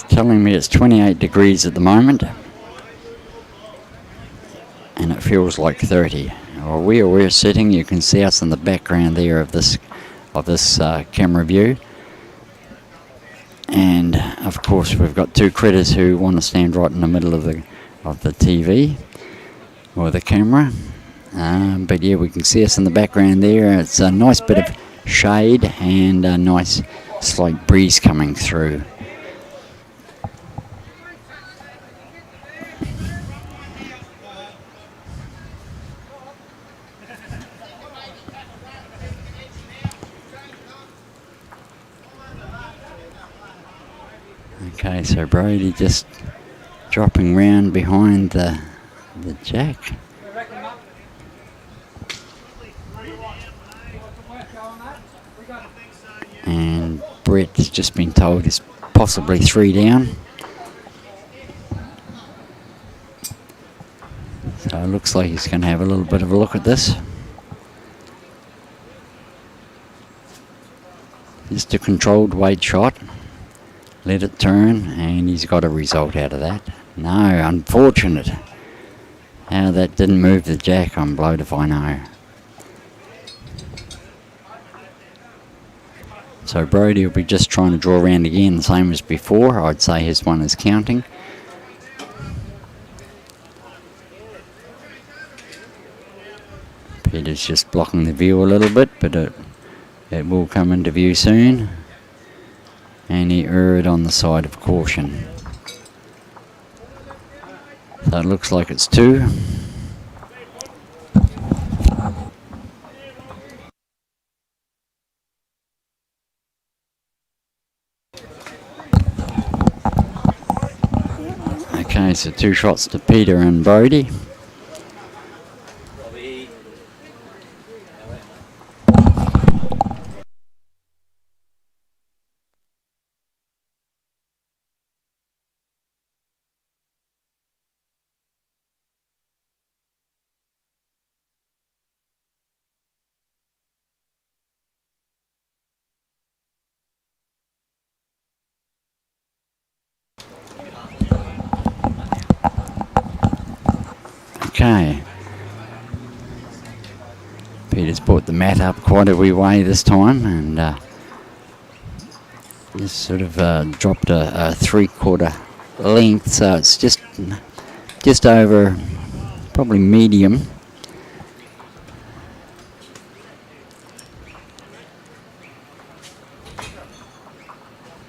It's telling me it's 28 degrees at the moment, and it feels like 30. Well, where we're sitting, you can see us in the background there of this camera view. And of course we've got two critters who want to stand right in the middle of the TV or the camera. But yeah, we can see us in the background there. It's a nice bit of shade and a nice slight breeze coming through. Okay, so Brodie just dropping round behind the jack. And Brett's just been told he's possibly 3 down. So it looks like he's going to have a little bit of a look at this. Just a controlled weight shot. Let it turn, and he's got a result out of that. No, unfortunate. How that didn't move the jack, I'm blowed if I know. So Brodie will be just trying to draw around again, the same as before. I'd say his one is counting. Peter's just blocking the view a little bit, but it will come into view soon. And he erred on the side of caution. So it looks like it's 2. Okay, so 2 shots to Peter and Brodie. Okay. Peter's brought the mat up quite a wee way this time, and just sort of dropped a 3/4 length, so it's just over, probably medium.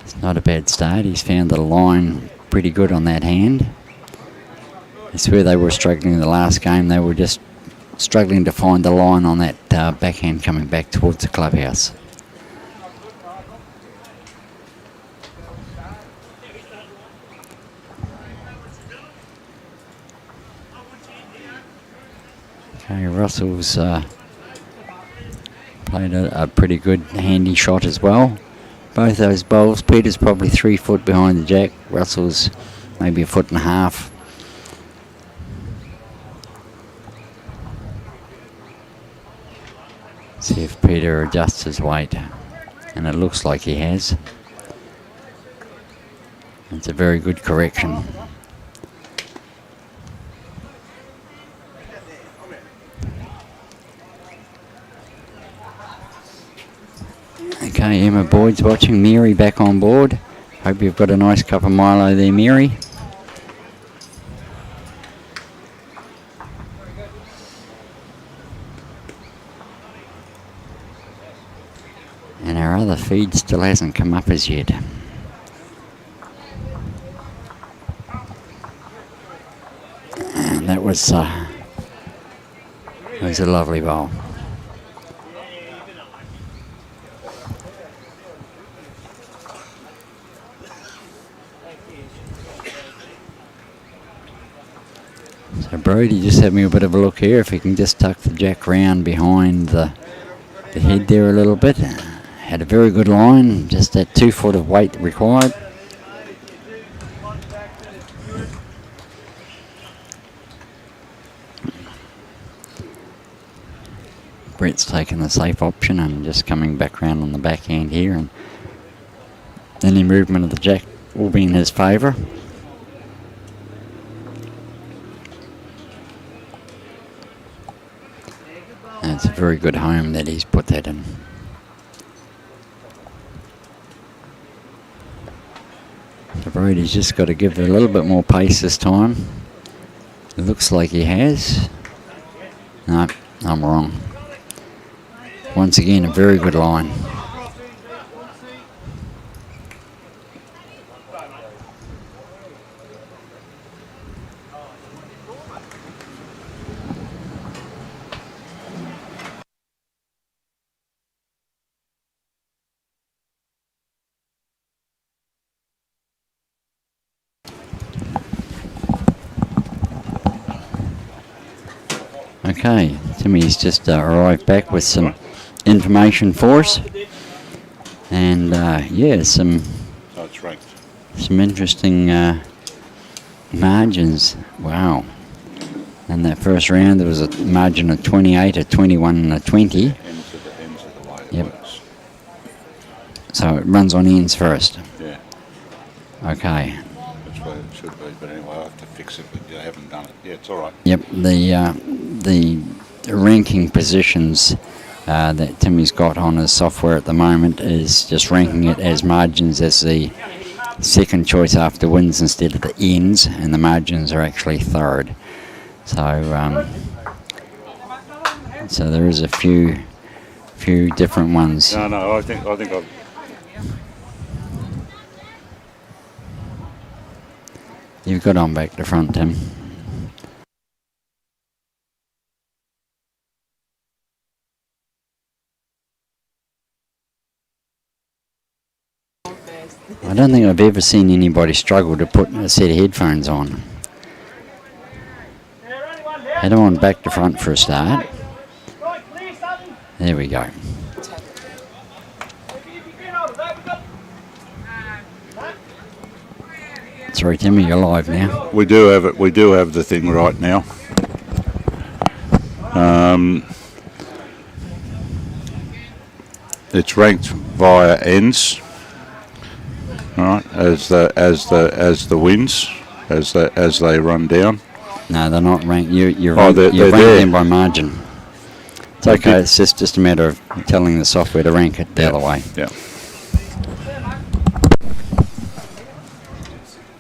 It's not a bad start. He's found the line pretty good on that hand. It's where they were struggling in the last game. They were just struggling to find the line on that backhand coming back towards the clubhouse. Okay, Russell's played a pretty good handy shot as well. Both those bowls, Peter's probably 3 foot behind the jack. Russell's maybe 1.5 feet. See if Peter adjusts his weight, and it looks like he has. It's a very good correction. Okay, Emma Boyd's watching. Mary back on board. Hope you've got a nice cup of Milo there, Mary. And our other feed still hasn't come up as yet. And that was a lovely bowl. So Brodie just having a bit of a look here if he can just tuck the jack round behind the head there a little bit. Had a very good line, just that 2 foot of weight required. Brett's taken the safe option and just coming back round on the backhand here, and any movement of the jack will be in his favour. And it's a very good home that he's put that in. So Brodie's just got to give it a little bit more pace this time. It looks like he has. No, I'm wrong. Once again, a very good line. Okay, Timmy's just arrived back with some information for us, and yeah, some interesting margins. Wow! In that first round, there was a margin of 28, a 21, and a 20. Yep. So it runs on ends first. Yeah. Okay. That's where it should be, but anyway, I have to fix it, but I haven't done it. Yeah, it's all right. Yep. The ranking positions that Timmy's got on his software at the moment is just ranking it as margins as the second choice after wins instead of the ends, and the margins are actually third. So so there is a few different ones. No, I think I've. You've got on back to front, Tim. I don't think I've ever seen anybody struggle to put a set of headphones on. Head on back to front for a start. There we go. Sorry, Timmy, you're live now. We do have it. We do have the thing right now. It's ranked via ends. Right, as the wins, as they run down. No, they're not ranked. You're they're ranking there. them by margin. It's okay. It's just a matter of telling the software to rank it the other way. Yeah.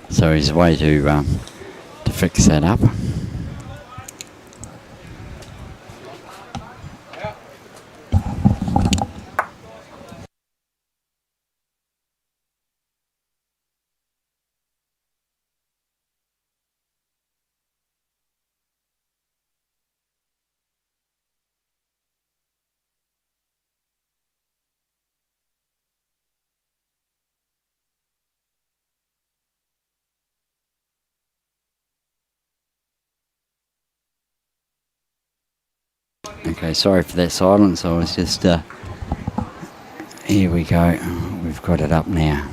So there's a way to fix that up. Okay, sorry for that silence. I was just here we go. We've got it up now.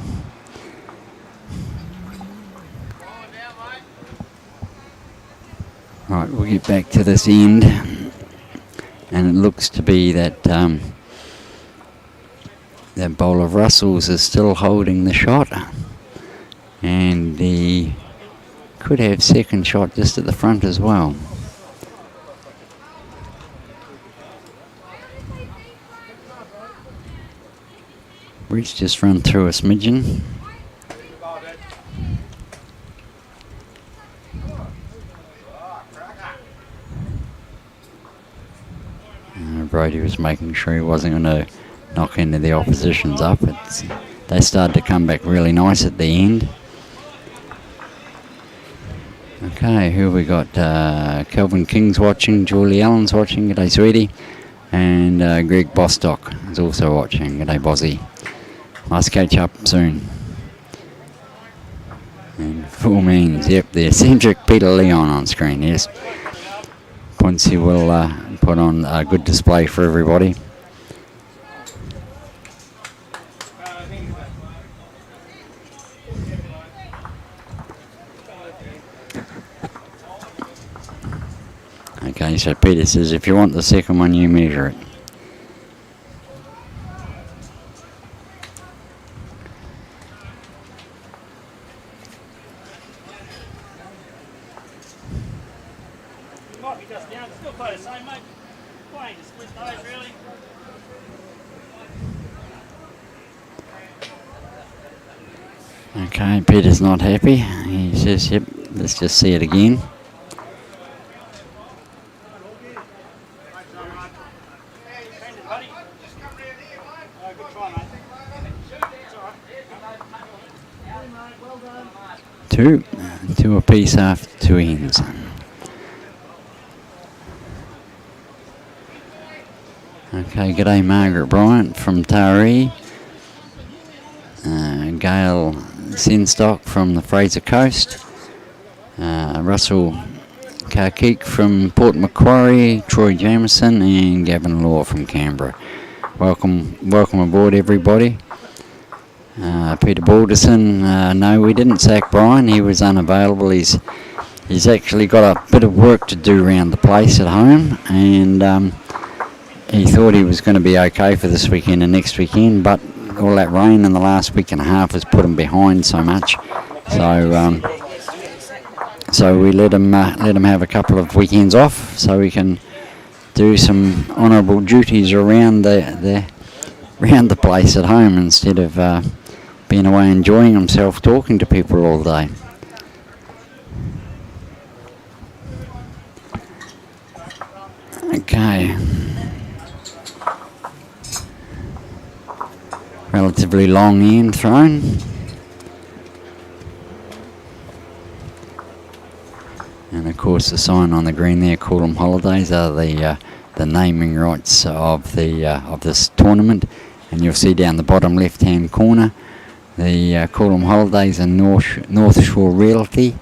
Right, we'll get back to this end, and it looks to be that that bowl of Russells is still holding the shot, and he could have second shot just at the front as well. Breach just run through a smidgen. Brodie was making sure he wasn't going to knock any of the oppositions up. They started to come back really nice at the end. Okay, who have we got? Kelvin King's watching, Julie Allen's watching, g'day sweetie, and Greg Bostock is also watching, g'day Bozzy. Must catch up soon. And full means, yep, the eccentric Peter Leon on screen, yes. Quincy will put on a good display for everybody. Okay, so Peter says if you want the second one, you measure it. Okay, Peter's not happy. He says, yep, let's just see it again. Two apiece after 2 ends. Okay, g'day Margaret Bryant from Taree. Gail Sinstock from the Fraser Coast. Russell Karkik from Port Macquarie. Troy Jameson and Gavin Law from Canberra. Welcome aboard everybody. Peter Balderson, no, we didn't sack Brian. He was unavailable. He's actually got a bit of work to do around the place at home, and he thought he was going to be okay for this weekend and next weekend, but all that rain in the last week and a half has put him behind so much. So we let him have a couple of weekends off so he can do some honourable duties around the place at home instead of being away enjoying himself talking to people all day. Okay. Relatively long end thrown. And of course the sign on the green there, Coolum Holidays, are the naming rights of this tournament. And you'll see down the bottom left hand corner the Coolum Holidays and North Shore Realty.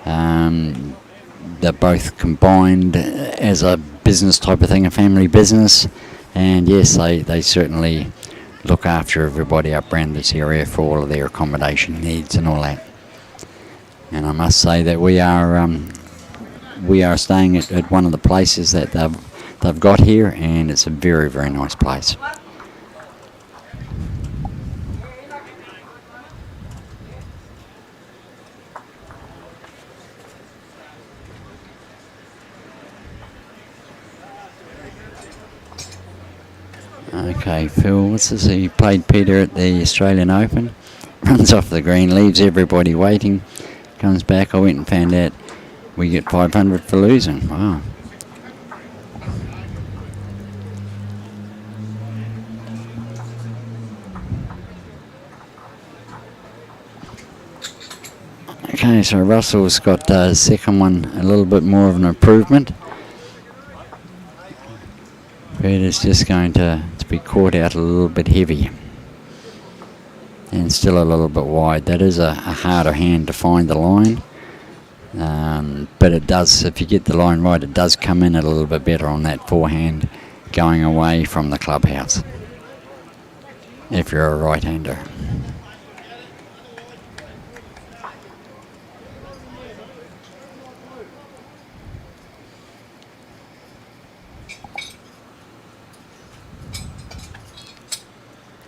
They're both combined as a business type of thing, a family business, and yes, they certainly look after everybody up around this area for all of their accommodation needs and all that. And I must say that we are staying at one of the places that they've got here, and it's a very, very nice place. Okay, Phil, what's this? He played Peter at the Australian Open, runs off the green, leaves everybody waiting, comes back. I went and found out we get 500 for losing. Wow. Okay, so Russell's got the second one a little bit more of an improvement. Peter's just going to be caught out a little bit heavy and still a little bit wide. That is a harder hand to find the line, but it does, if you get the line right, it does come in a little bit better on that forehand going away from the clubhouse if you're a right-hander.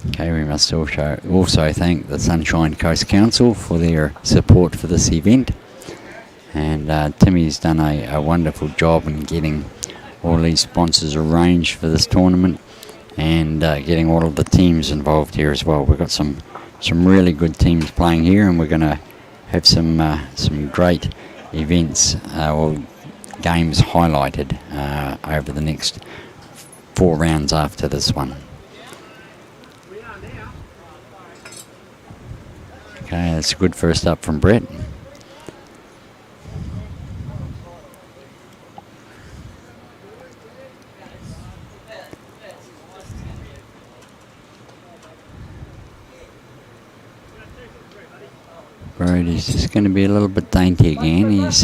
Okay, we must also thank the Sunshine Coast Council for their support for this event, and Timmy's done a wonderful job in getting all these sponsors arranged for this tournament and getting all of the teams involved here as well. We've got some really good teams playing here, and we're going to have some great events or games highlighted over the next 4 rounds after this one. Okay, that's a good first up from Brett. Brodie's just going to be a little bit dainty again. He's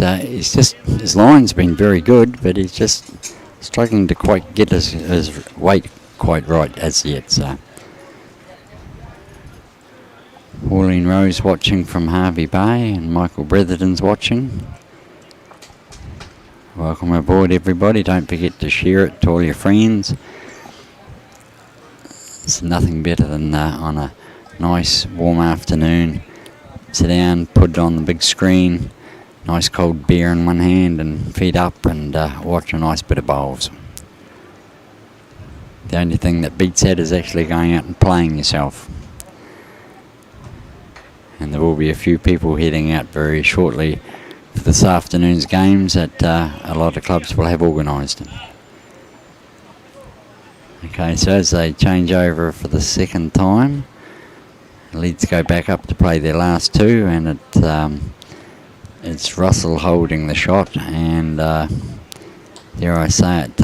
just, his line's been very good, but he's just struggling to quite get his weight quite right as yet. So Pauline Rose watching from Harvey Bay, and Michael Bretherton's watching. Welcome aboard everybody. Don't forget to share it to all your friends. It's nothing better than on a nice warm afternoon, sit down, put it on the big screen nice cold beer in one hand and feet up and watch a nice bit of bowls. The only thing that beats that is actually going out and playing yourself. And there will be a few people heading out very shortly for this afternoon's games that a lot of clubs will have organised. Okay, so as they change over for the second time, Leeds go back up to play their last two, and it's Russell holding the shot, and dare I say it,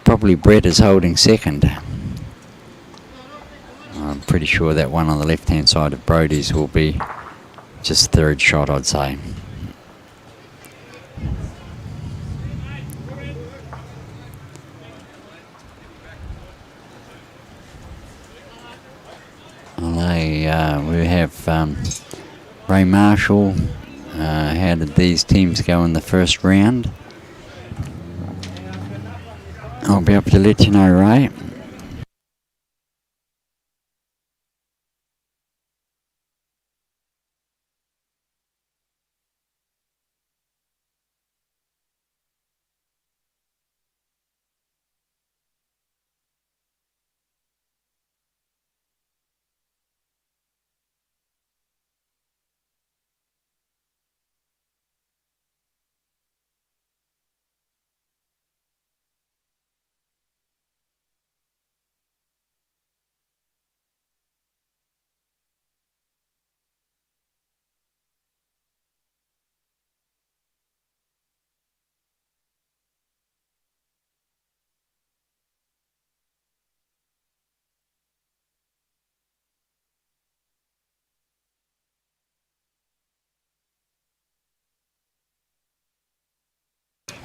probably Brett is holding second. I'm pretty sure that one on the left-hand side of Brodie's will be just third shot, I'd say. We have Ray Marshall. How did these teams go in the first round? I'll be able to let you know, Ray.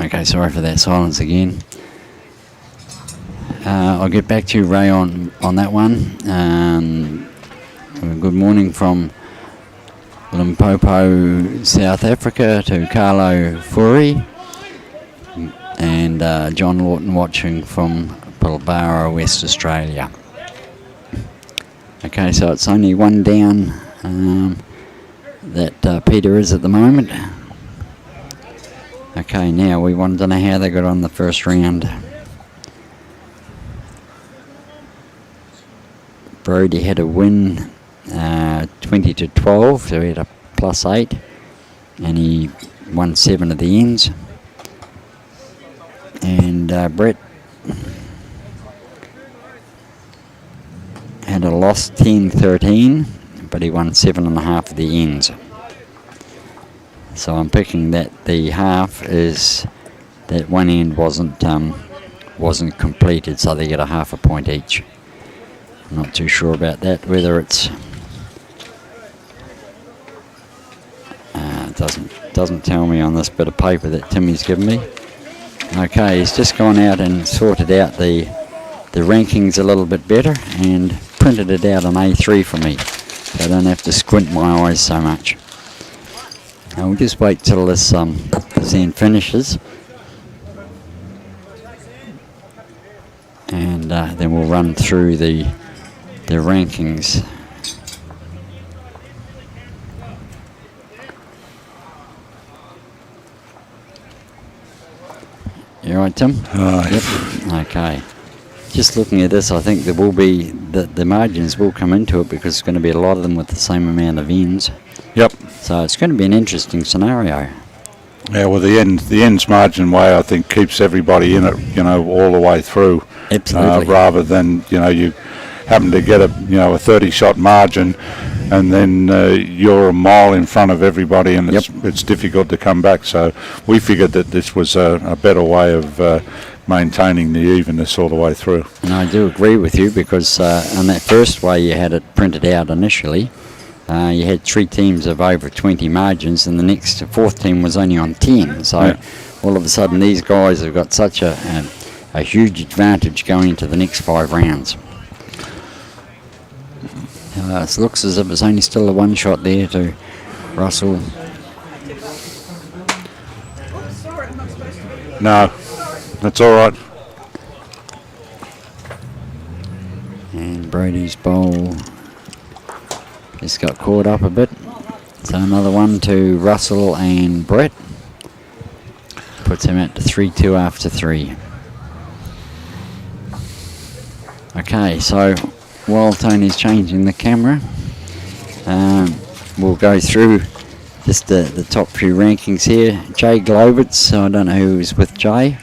Okay, sorry for that silence again. I'll get back to you, Ray, on that one. Good morning from Limpopo, South Africa, to Carlo Furi, and John Lawton watching from Pilbara, West Australia. Okay, so it's only one down that Peter is at the moment. Okay, now we wanted to know how they got on the first round. Brodie had a win 20-12, so he had a +8, and he won 7 of the ends. And Brett had a loss 10-13, but he won 7.5 of the ends. So I'm picking that the half is that one end wasn't completed, so they get a half a point each. I'm not too sure about that, whether it's doesn't tell me on this bit of paper that Timmy's given me. Okay, he's just gone out and sorted out the rankings a little bit better and printed it out on A3 for me, so I don't have to squint my eyes so much. And we'll just wait till this end finishes, and then we'll run through the rankings. You all right, Tim? Yep. Okay. Just looking at this, I think there will be the margins will come into it, because it's going to be a lot of them with the same amount of ends. Yep. So it's going to be an interesting scenario. Yeah, well, the ends margin way, I think, keeps everybody in it, all the way through. Absolutely. Rather than, you happen to get a 30-shot margin, and then you're a mile in front of everybody, and it's difficult to come back. So we figured that this was a better way of maintaining the evenness all the way through. And I do agree with you, because on that first way you had it printed out initially, you had 3 teams of over 20 margins, and the fourth team was only on 10. So all of a sudden these guys have got such a huge advantage going into the next 5 rounds. It looks as if it's only still a one shot there to Russell. No, that's all right. And Brodie's bowl just got caught up a bit. So another one to Russell and Brett. Puts him at 3-2 after 3. Okay, so while Tony's changing the camera, we'll go through just the top few rankings here. Jay Globitz, so I don't know who's with Jay.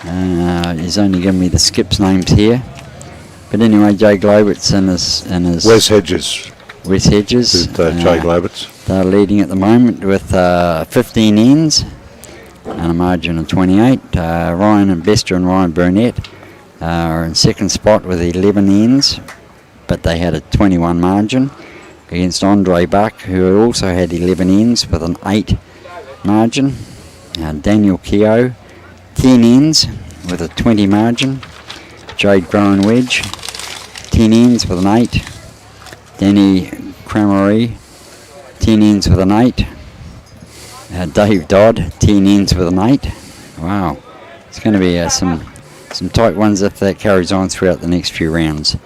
He's only given me the skips names here. But anyway, Jay Globitz and his Wes Hedges. Wes Hedges. With Jay Globitz. They're leading at the moment with 15 ends and a margin of 28. Ryan and Bester and Ryan Burnett are in second spot with 11 ends, but they had a 21 margin against Andre Buck, who also had 11 ends with an 8 margin. Daniel Keogh, 10 ends with a 20 margin. Jade Groen Wedge, 10 ends with an 8. Danny Cramery, 10 ends with an 8. Dave Dodd, 10 ends with an 8. Wow, it's going to be some tight ones if that carries on throughout the next few rounds.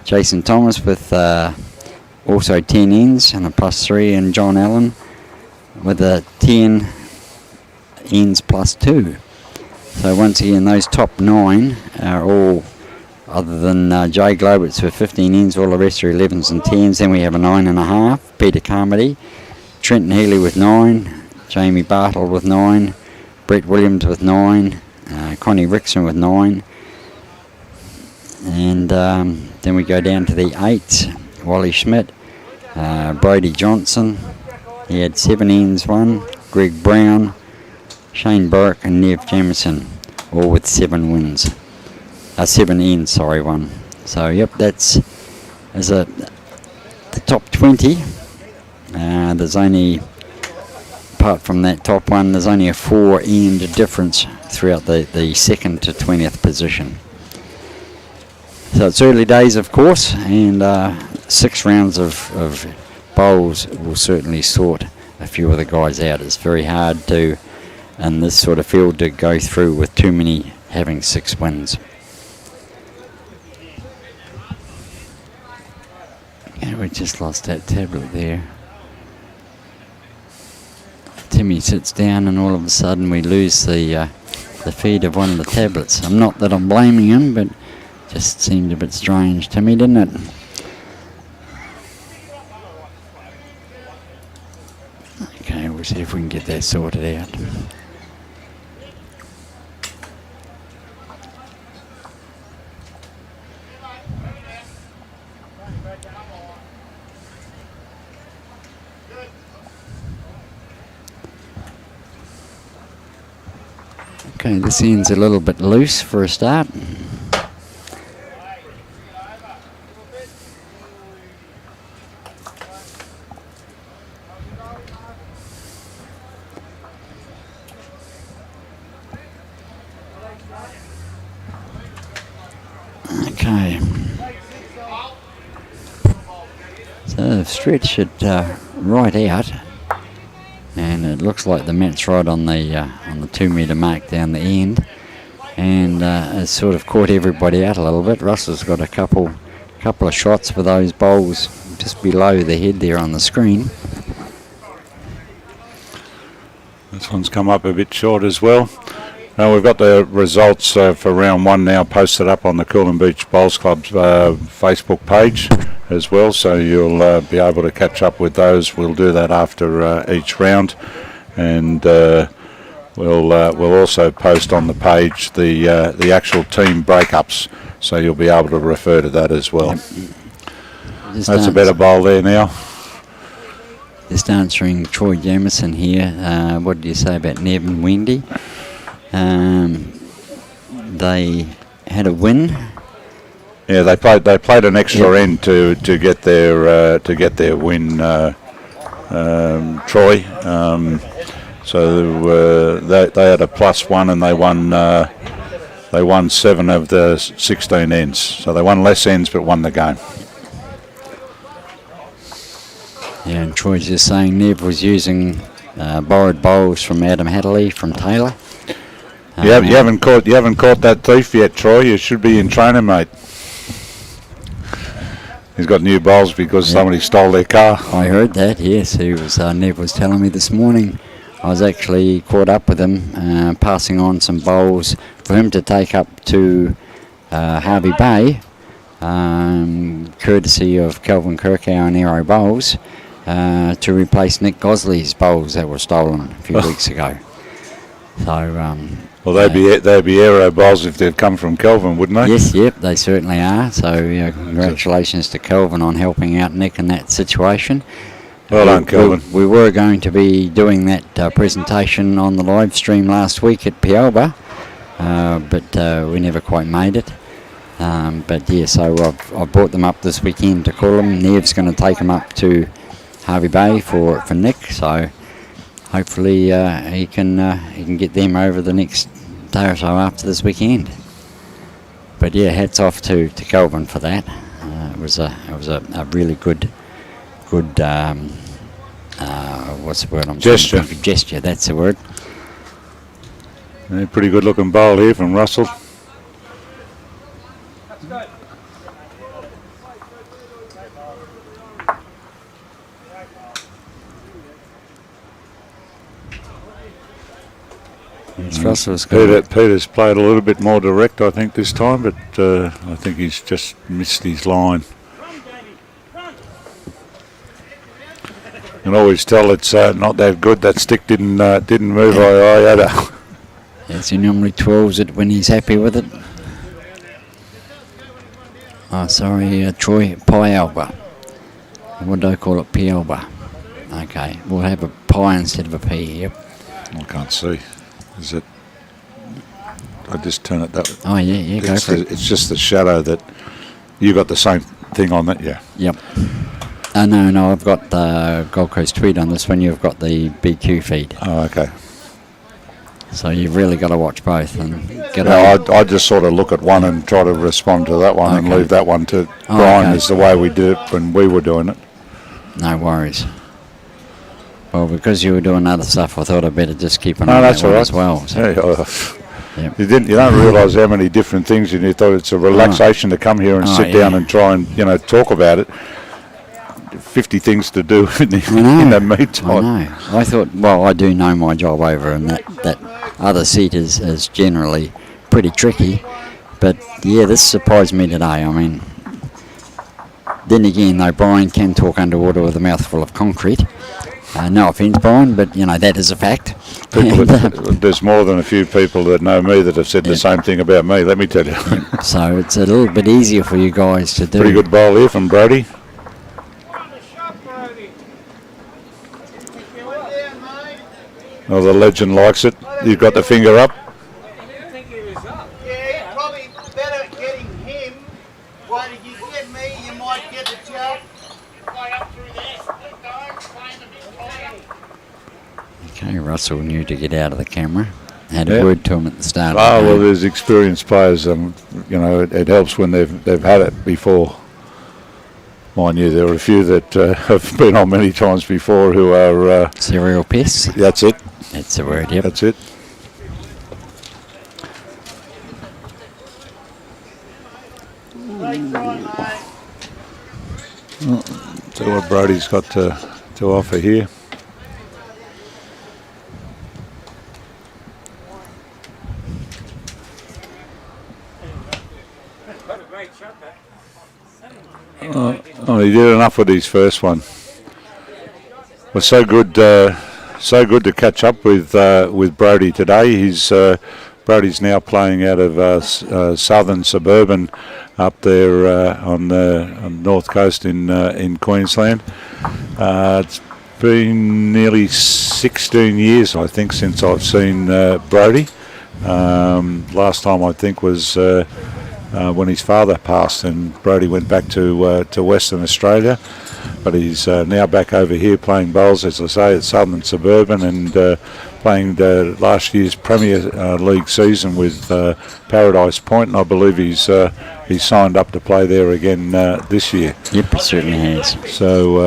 Jason Thomas with also 10 ends and a +3, and John Allen with a 10 ends +2. So once again, those top 9 are all, other than Jay Globitz with 15 ends, all the rest are 11s and 10s. Then we have a 9.5, Peter Carmody, Trenton Healy with 9, Jamie Bartle with 9, Brett Williams with 9, Connie Rickson with 9, and then we go down to the 8s. Wally Schmidt, Brodie Johnson, he had 7 ends, 1, Greg Brown, Shane Burke and Nev Jamieson, all with 7 wins. 7 ends, 1. So yep, that's the top 20. There's only, apart from that top one, there's only a 4 end difference throughout the 2nd to 20th position. So it's early days, of course, and 6 rounds of bowls will certainly sort a few of the guys out. It's very hard to, in this sort of field, to go through with too many having 6 wins. Yeah, we just lost that tablet there. Timmy sits down and all of a sudden we lose the feed of one of the tablets. Not that I'm blaming him, but just seemed a bit strange to me, didn't it? Okay, we'll see if we can get that sorted out. Okay, this end's a little bit loose for a start. Okay. So I've stretched it right out. And it looks like the mat's right on the 2 metre mark down the end, and it's sort of caught everybody out a little bit. Russell's got a couple of shots for those bowls just below the head there on the screen. This one's come up a bit short as well. We've got the results for round 1 now posted up on the Coolum Beach Bowls Club's Facebook page as well, so you'll be able to catch up with those. We'll do that after each round, and we'll also post on the page the actual team breakups, so you'll be able to refer to that as well. Yep. That's a better bowl there now. Just answering Troy Jamieson here. What did you say about Nev and Wendy? They had a win. Yeah, they played an extra end to get their win, Troy. So they had a +1 and they won 7 of the 16 ends. So they won less ends but won the game. Yeah, and Troy's just saying Nev was using borrowed bowls from Adam Hadley from Taylor. You haven't caught that thief yet, Troy. You should be in training, mate. he's got new bowls because somebody stole their car. I heard that, yes. He was, Nev was telling me this morning. I was actually caught up with him, passing on some bowls for him to take up to Harvey Bay, courtesy of Kelvin Kirkow and Aero Bowls, to replace Nick Gosley's bowls that were stolen a few weeks ago. So, well, they'd be Aero bowls if they'd come from Kelvin, wouldn't they? Yes, yep, they certainly are. So, congratulations to Kelvin on helping out Nick in that situation. Well done, Kelvin. We were going to be doing that presentation on the live stream last week at Pialba, but we never quite made it. But yeah, so I've brought them up this weekend to Coolum. Nev's going to take them up to Harvey Bay for Nick. So hopefully he can get them over the next day or so after this weekend. But yeah, hats off to Kelvin for that. It was a really good. What's the word? Gesture. Gesture, that's the word. Yeah, pretty good looking bowl here from Russell. Peter's played a little bit more direct, I think, this time, but I think he's just missed his line. You can always tell it's not that good. That stick didn't move iota. Yes, he normally twirls it when he's happy with it. Oh, sorry, Troy, Pialba. What do I call it? Pialba. Okay, we'll have a pie instead of a P, yep. I can't see. Is it? I just turn it that way. Oh, yeah, go for it. It's just the shadow that... You got the same thing on that, yeah? Yep. No, I've got the Gold Coast-Tweed on this one. You've got the BQ feed. Oh, okay. So you've really got to watch both and get I just sort of look at one and try to respond to that one and leave that one to Brian. Is the way we did it when we were doing it. No worries. Well, because you were doing other stuff, I thought I'd better just keep an eye on that one as well. So. Yep. You don't realise how many different things, and you thought it's a relaxation to come here and sit down and try and talk about it. 50 things to do in the meantime. I know. I thought, well, I do know my job over, and that other seat is generally pretty tricky. But yeah, this surprised me today. I mean, then again, though, Brian can talk underwater with a mouthful of concrete. No offence, Brian, but that is a fact. There's more than a few people that know me that have said the same thing about me, let me tell you. So it's a little bit easier for you guys to do. Pretty good bowl here from Brodie. Oh, the legend likes it. You've got the finger up. Yeah, probably better getting him. Why did you get me? You might get the job. Okay, Russell knew to get out of the camera. Had a word to him at the start. Well, there's experienced players. It helps when they've had it before. Mind you, there are a few that have been on many times before who are serial pests. That's it. That's the word. Yep. That's it. See what Brodie's got to offer here. He did enough with his first one. It was so good to catch up with Brodie today. Brodie's now playing out of southern Suburban up there on the north coast in Queensland. It's been nearly 16 years, I think, since I've seen Brodie. Last time I think was when his father passed, and Brodie went back to Western Australia. But he's now back over here playing bowls, as I say, at Southern Suburban, and playing last year's Premier League season with Paradise Point, and I believe he's signed up to play there again this year. Yep, he certainly has. So,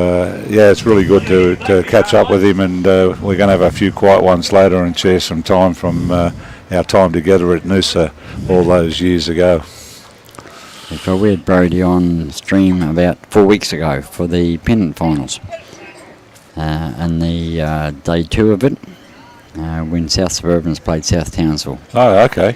it's really good to catch up with him, and we're going to have a few quiet ones later and share some time from our time together at Noosa all those years ago. So we had Brodie on stream about 4 weeks ago for the pennant finals. And the day 2 of it, when South Suburbans played South Townsville. Oh, okay.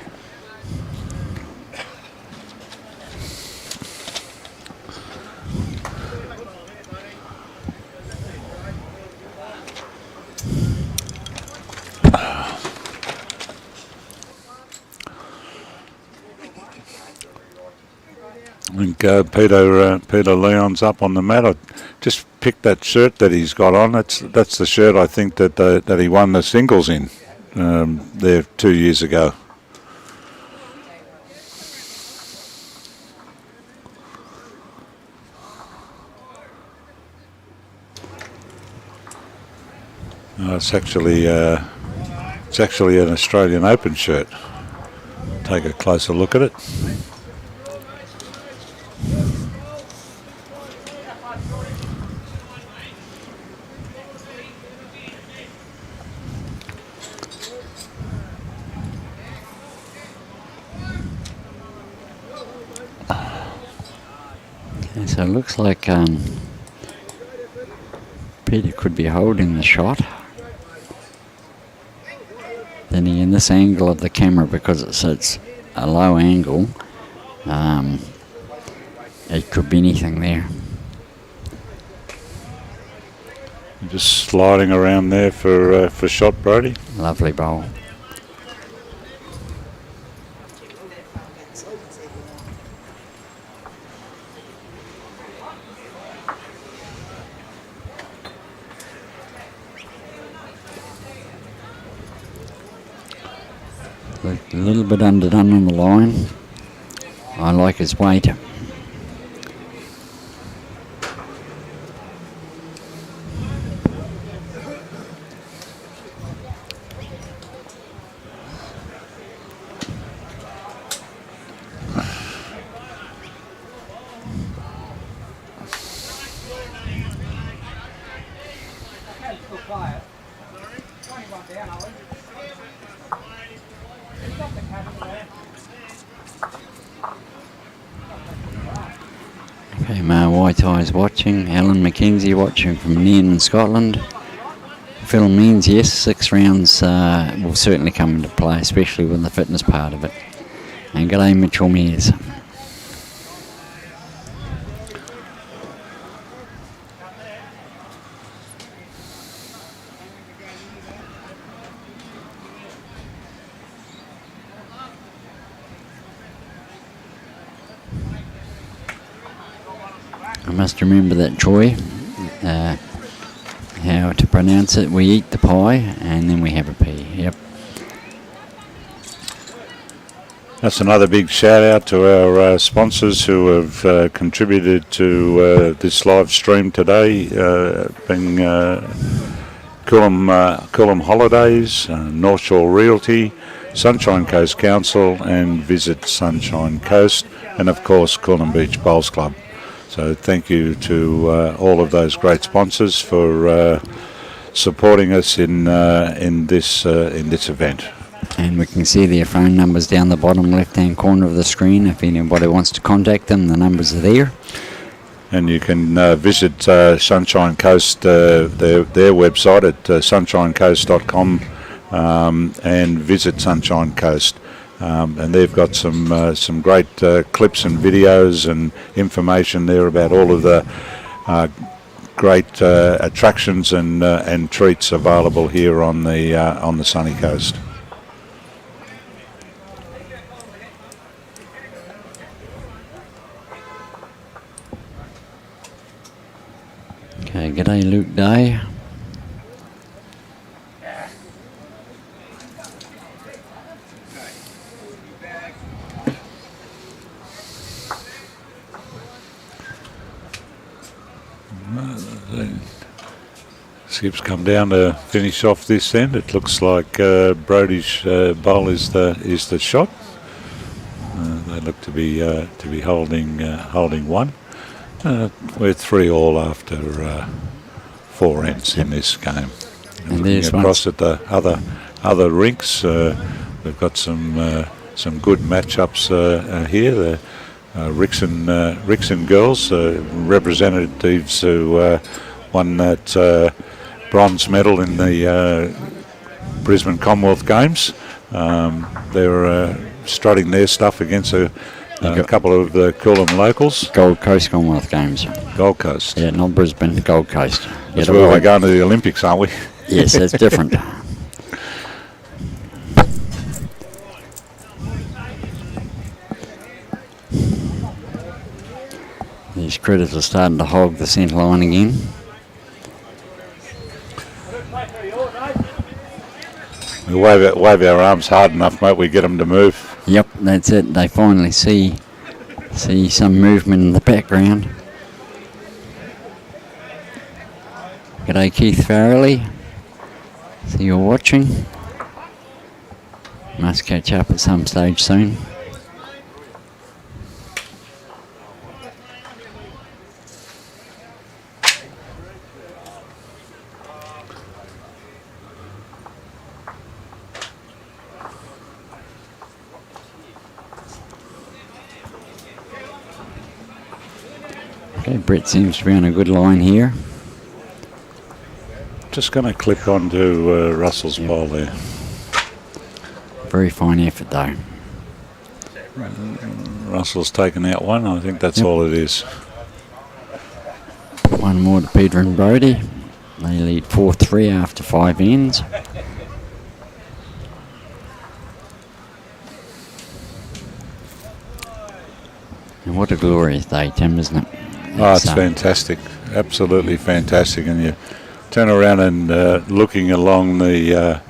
I think Peter Leon's up on the mat. I just picked that shirt that he's got on. That's the shirt I think that he won the singles in there 2 years ago. It's actually an Australian Open shirt. Take a closer look at it. Okay, so it looks like Peter could be holding the shot. Then in this angle of the camera, because it's a low angle, it could be anything there. Just sliding around there for shot, Brodie. Lovely bowl. A little bit underdone on the line. I like his weight. Okay, Ma White Eyes watching, Alan McKenzie watching from Nairn, Scotland. Phil Means, yes, 6 rounds will certainly come into play, especially with the fitness part of it. And g'day Mitchell Mears. I must remember that, Troy, how to pronounce it. We eat the pie and then we have a pea. Yep. That's another big shout out to our sponsors who have contributed to this live stream today, being Coolum Holidays, North Shore Realty, Sunshine Coast Council and Visit Sunshine Coast, and of course Coolum Beach Bowls Club. So thank you to all of those great sponsors for supporting us in this event. And we can see their phone numbers down the bottom left-hand corner of the screen. If anybody wants to contact them, the numbers are there. And you can visit Sunshine Coast, their website at sunshinecoast.com and visit Sunshine Coast. And they've got some great clips and videos and information there about all of the great attractions and treats available here on the sunny coast. Okay, g'day Luke Day. Skip's come down to finish off this end. It looks like Brodie's bowl is the shot. They look to be holding one. We're 3-3 after 4 ends in this game. And looking across at the other rinks, we've got some good matchups here. Rixon girls, representatives who won that bronze medal in the Brisbane Commonwealth Games. They were strutting their stuff against a couple of the Coolum locals. Gold Coast Commonwealth Games. Gold Coast. Yeah, not Brisbane, Gold Coast. That's where we're going to the Olympics, aren't we? Yes, that's different. These critters are starting to hog the centre line again. We wave our arms hard enough, mate, we get them to move. Yep, that's it. They finally see some movement in the background. G'day, Keith Farrelly. See you're watching. Must catch up at some stage soon. Okay, Brett seems to be on a good line here. Just going to click onto Russell's ball there. Very fine effort though. Russell's taken out one. I think that's all it is. One more to Peter and Brodie. They lead 4-3 after 5 ends. And what a glorious day, Tim, isn't it? It's fantastic. Absolutely fantastic. And you turn around and looking along the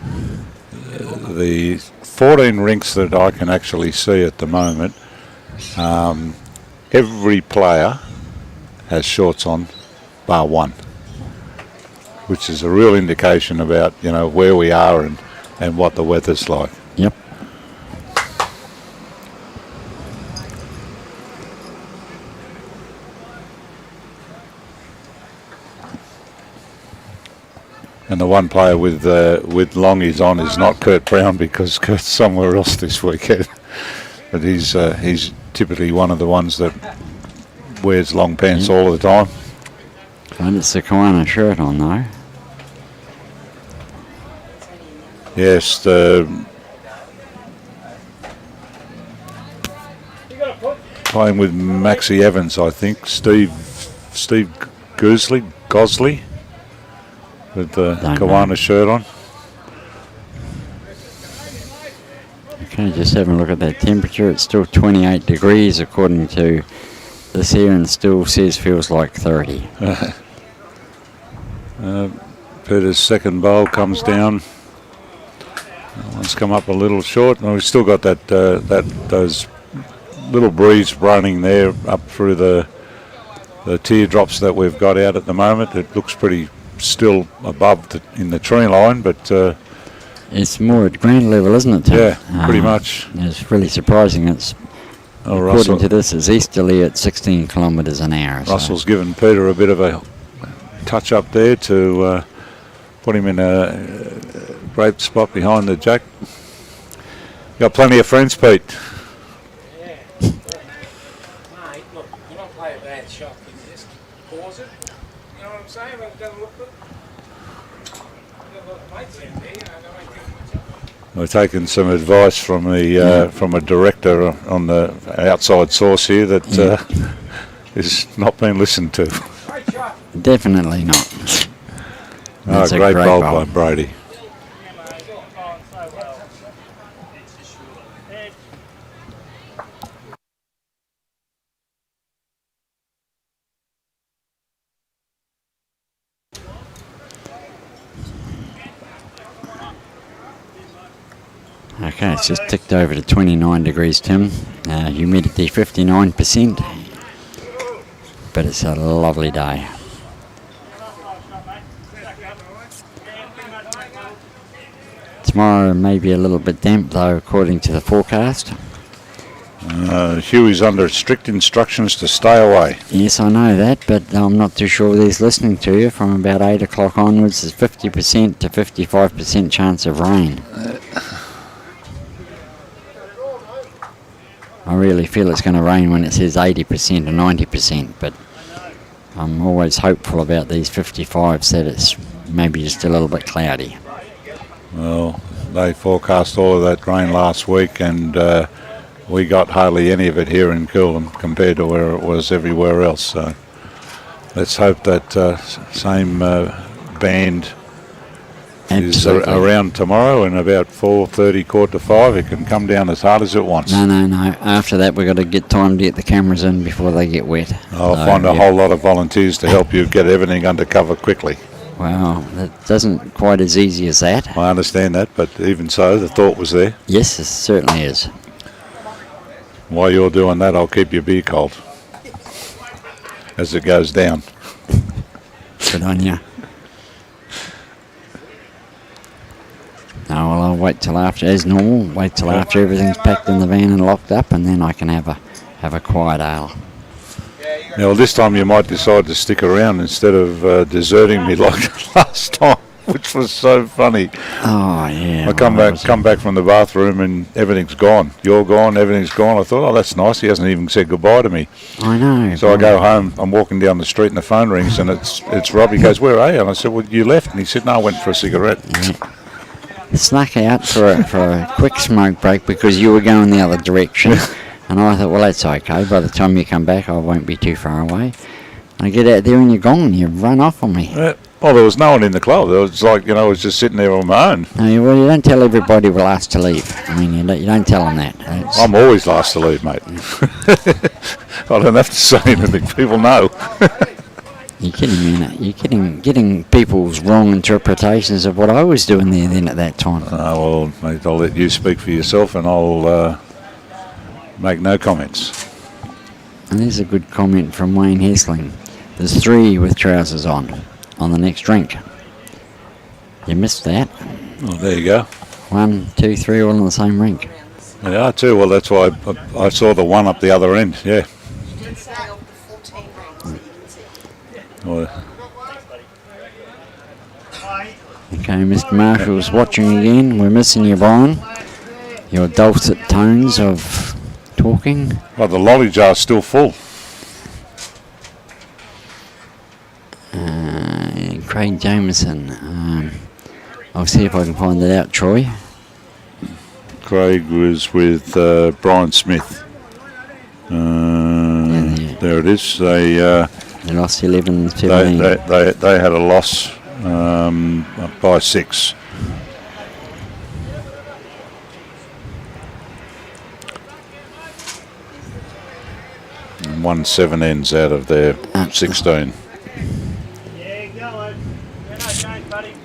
14 rinks that I can actually see at the moment, every player has shorts on, bar one, which is a real indication about, you know, where we are and what the weather's like. Yep. And the one player with longies on is not Kurt Brown, because Kurt's somewhere else this weekend. But he's typically one of the ones that wears long pants all the time. And it's the Kawana shirt on though. Yes, playing with Maxie Evans, I think. Steve Gosley. With the Kawana shirt on. Okay, just having a look at that temperature. It's still 28 degrees according to this here, and still says feels like 30. Peter's second bowl comes down. That one's come up a little short, and we've still got those little breeze running there up through the teardrops that we've got out at the moment. It looks pretty still above in the tree line, but it's more at ground level, isn't it, Tim? Yeah, pretty much. It's really surprising. It's according to this, it's easterly at 16 kilometres an hour. Russell's given Peter a bit of a touch up there to put him in a great spot behind the jack. Got plenty of friends, Pete. Yeah. Mate, look, you don't play a bad shot, you just pause it. You know what I'm saying? When it doesn't look good. We're taking some advice from a director on the outside source here that is not being listened to. Definitely not. That's great bowl by Brodie. Okay, it's just ticked over to 29 degrees, Tim. Humidity 59%. But it's a lovely day. Tomorrow may be a little bit damp though, according to the forecast. Huey's under strict instructions to stay away. Yes, I know that, but I'm not too sure whether he's listening to you. From about 8 o'clock onwards, there's 50% to 55% chance of rain. I really feel it's going to rain when it says 80% or 90%, but I'm always hopeful about these 55s that it's maybe just a little bit cloudy. Well, they forecast all of that rain last week, and we got hardly any of it here in Coolum compared to where it was everywhere else. So let's hope that same band is around tomorrow, and about 4:30, 4:45, it can come down as hard as it wants. No. After that, we've got to get time to get the cameras in before they get wet. I'll find a whole lot of volunteers to help you get everything under cover quickly. Wow, that doesn't quite as easy as that. I understand that, but even so, the thought was there. Yes, it certainly is. While you're doing that, I'll keep your beer cold as it goes down. Good on you. No, well, I'll wait till after, as normal, wait till after everything's packed in the van and locked up, and then I can have a quiet ale. Now, well, this time you might decide to stick around instead of deserting me like last time, which was so funny. Oh, yeah. I come back from the bathroom and everything's gone. You're gone, everything's gone. I thought, oh, that's nice. He hasn't even said goodbye to me. I know. So I go home. I'm walking down the street and the phone rings, and it's Rob. He goes, where are you? And I said, well, you left. And he said, no, I went for a cigarette. Yeah. Snuck out for a quick smoke break because you were going the other direction. And I thought, well, that's okay. By the time you come back, I won't be too far away. I get out there and you're gone. You've run off on me. Well, there was no one in the club. It was like, I was just sitting there on my own. No, well, you don't tell everybody we're last to leave. I mean, you don't tell them that. I'm always last to leave, mate. I don't have to say anything. People know. You're kidding me, innit? You're getting people's wrong interpretations of what I was doing there then at that time. Well, mate, I'll let you speak for yourself, and I'll make no comments. And there's a good comment from Wayne Hessling. There's 3 with trousers on the next drink. You missed that. Oh, there you go. 1, 2, 3 all in the same rink. They are too. Well, that's why I saw the one up the other end, yeah. Well, Okay, Mr. Marshall's watching again. We're missing you, Brian. Your dulcet tones of talking. well, the lolly jar's still full. Craig Jameson. I'll see if I can find it out, Troy. Craig was with Brian Smith. There it is. They lost 11-17. They had a loss by 6. And won 7 ends out of their 16. Yeah, going. Where no change, buddy.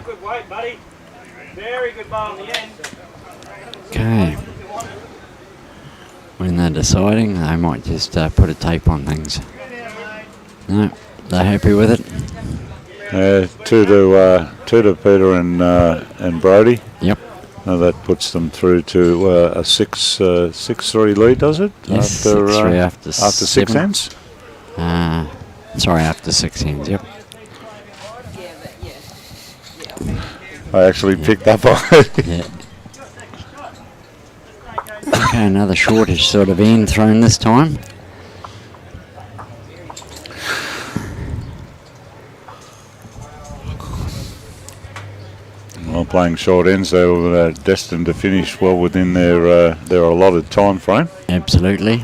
Good weight, buddy. Very good ball in the end. Okay. When they're deciding, they might just put a tape on things. No, they're happy with it. 2 to Peter and Brodie. Yep. That puts them through to a 6-3 lead, does it? Yes, after 6-3 after 6 7. ends. Sorry, after 6 ends. Yep. I actually picked up on it. Yeah. Okay, another shortish sort of end thrown this time. Well, playing short ends, they were destined to finish well within their allotted time frame. Absolutely.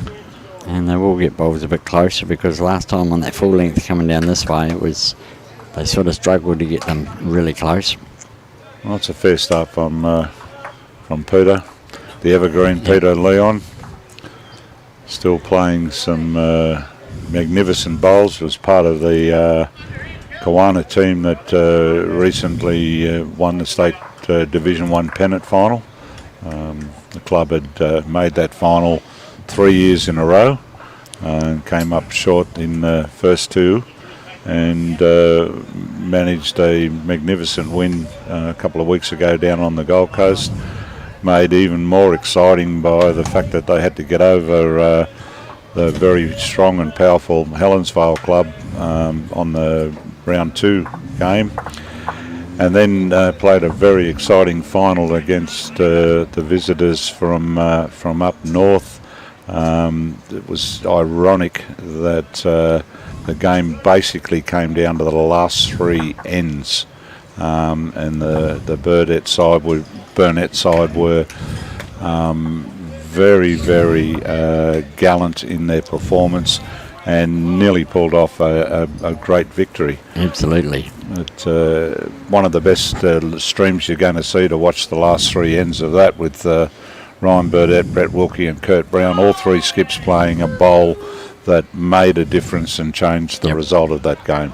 And they will get bowls a bit closer because last time on that full length coming down this way, they sort of struggled to get them really close. Well, it's a fair start from Peter, the evergreen. Yep. Peter Leon, still playing some magnificent bowls. Was part of the Kawana team that recently won the state Division 1 pennant final. The club had made that final 3 years in a row and came up short in the first 2. and managed a magnificent win a couple of weeks ago down on the Gold Coast, made even more exciting by the fact that they had to get over the very strong and powerful Helensvale club on the round 2 game, and then played a very exciting final against the visitors from up north. It was ironic that the game basically came down to the last 3 ends, and the Burnett side were very, very gallant in their performance and nearly pulled off a great victory. Absolutely. It's one of the best streams you're going to see to watch the last 3 ends of that, with Ryan Burdett, Brett Wilkie and Kurt Brown, all 3 skips playing a bowl that made a difference and changed the result of that game.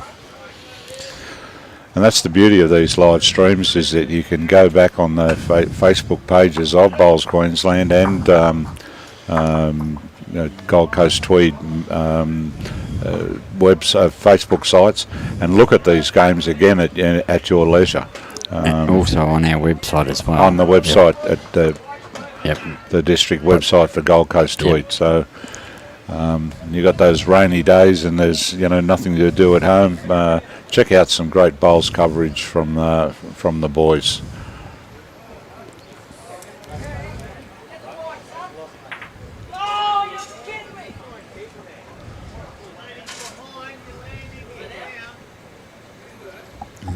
And that's the beauty of these live streams, is that you can go back on the Facebook pages of Bowls Queensland and Gold Coast-Tweed Facebook sites and look at these games again at your leisure. And also on our website as well. On the website at the district website for Gold Coast-Tweed. So you got those rainy days and there's nothing to do at home. Check out some great bowls coverage from the boys.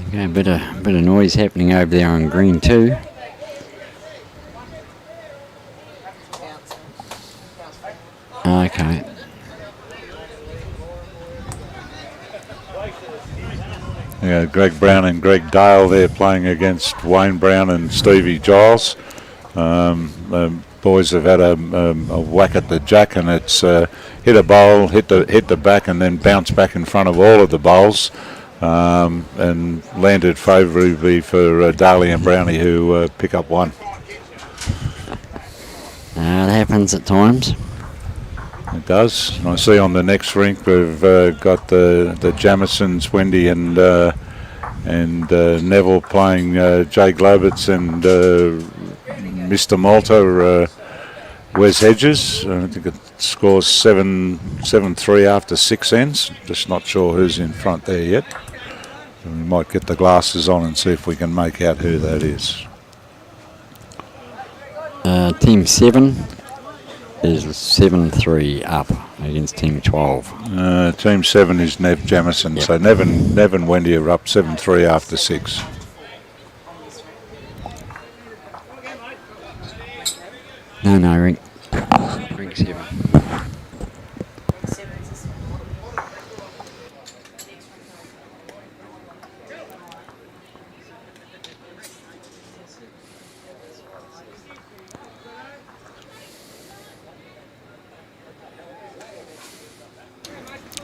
Okay, a bit of noise happening over there on green too. Okay. Yeah, Greg Brown and Greg Dale there playing against Wayne Brown and Stevie Giles. The boys have had a whack at the jack, and it's hit a bowl, hit the back, and then bounced back in front of all of the bowls, and landed favourably for Daly and Brownie, who pick up one. That happens at times. It does. And I see on the next rink we've got the Jamisons, Wendy and Neville playing Jay Globitz and Mr. Malta, Wes Hedges. I think it scores 7-3 after 6 ends. Just not sure who's in front there yet. We might get the glasses on and see if we can make out who that is. Team 7 is 7-3 up against Team 12. Team 7 is Nev Jamison. Yep. So Nev and Wendy are up 7-3 after 6. No, rink 7.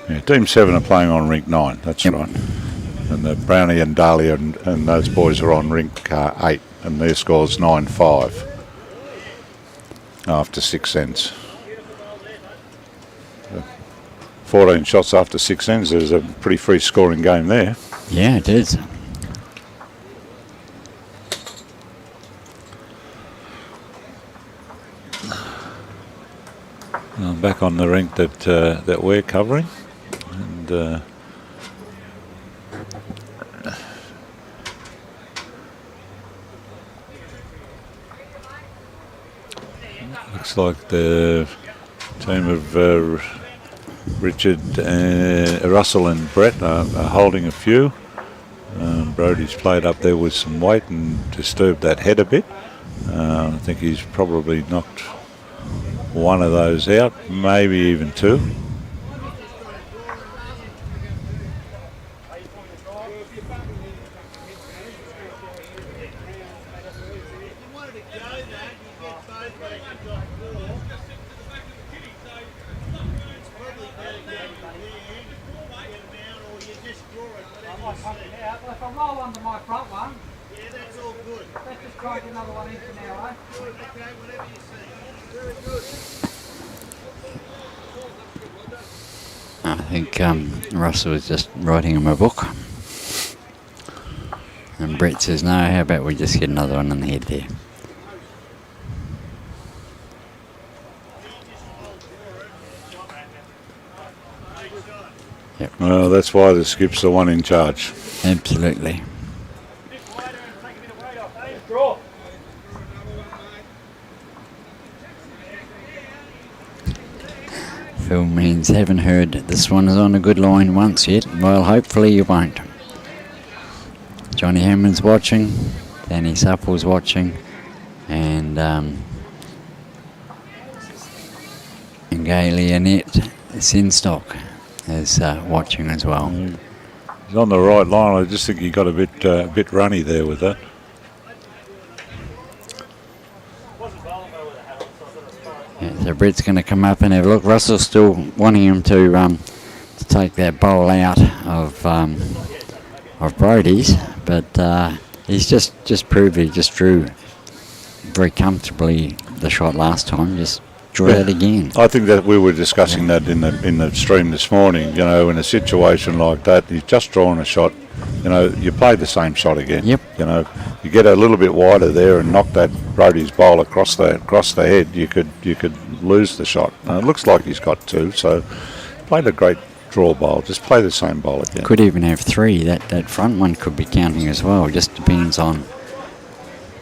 Yeah, Team 7 are playing on rink 9, that's right. And the Brownie and Dahlia and those boys are on rink 8, and their score's 9-5 after 6 ends. 14 shots after 6 ends. There's a pretty free scoring game there. Yeah, it is. I'm back on the rink that we're covering. And looks like the team of Richard, Russell and Brett are holding a few. Brodie's played up there with some weight and disturbed that head a bit. I think he's probably knocked one of those out, maybe even 2. If I roll under my front one, yeah, that's all good. Let's just try another one in for now, eh? Good, okay, whatever you see. Very I think Russell was just writing him a book. And Brett says, no, how about we just get another one in the head there. Yep. Well, that's why the skip's the one in charge. Absolutely. Phil means haven't heard this one is on a good line once yet. Well, hopefully you won't. Johnny Hammond's watching, Danny Supple's watching, and Gailey Annette Sinstock is watching as well. He's on the right line. I just think he got a bit runny there with that. Yeah, so Brett's going to come up and have a look. Russell's still wanting him to take that bowl out of Brodie's, but he's just proved he just drew very comfortably the shot last time. Just drew it again. I think that we were discussing that in the stream this morning. You know, in a situation like that, you've just drawn a shot. You know, you play the same shot again. Yep. You know, you get a little bit wider there and knock that Brodie's bowl across the head. You could lose the shot. It looks like he's got two. So played a great draw bowl. Just play the same bowl again. Could even have three. That front one could be counting as well. Just depends on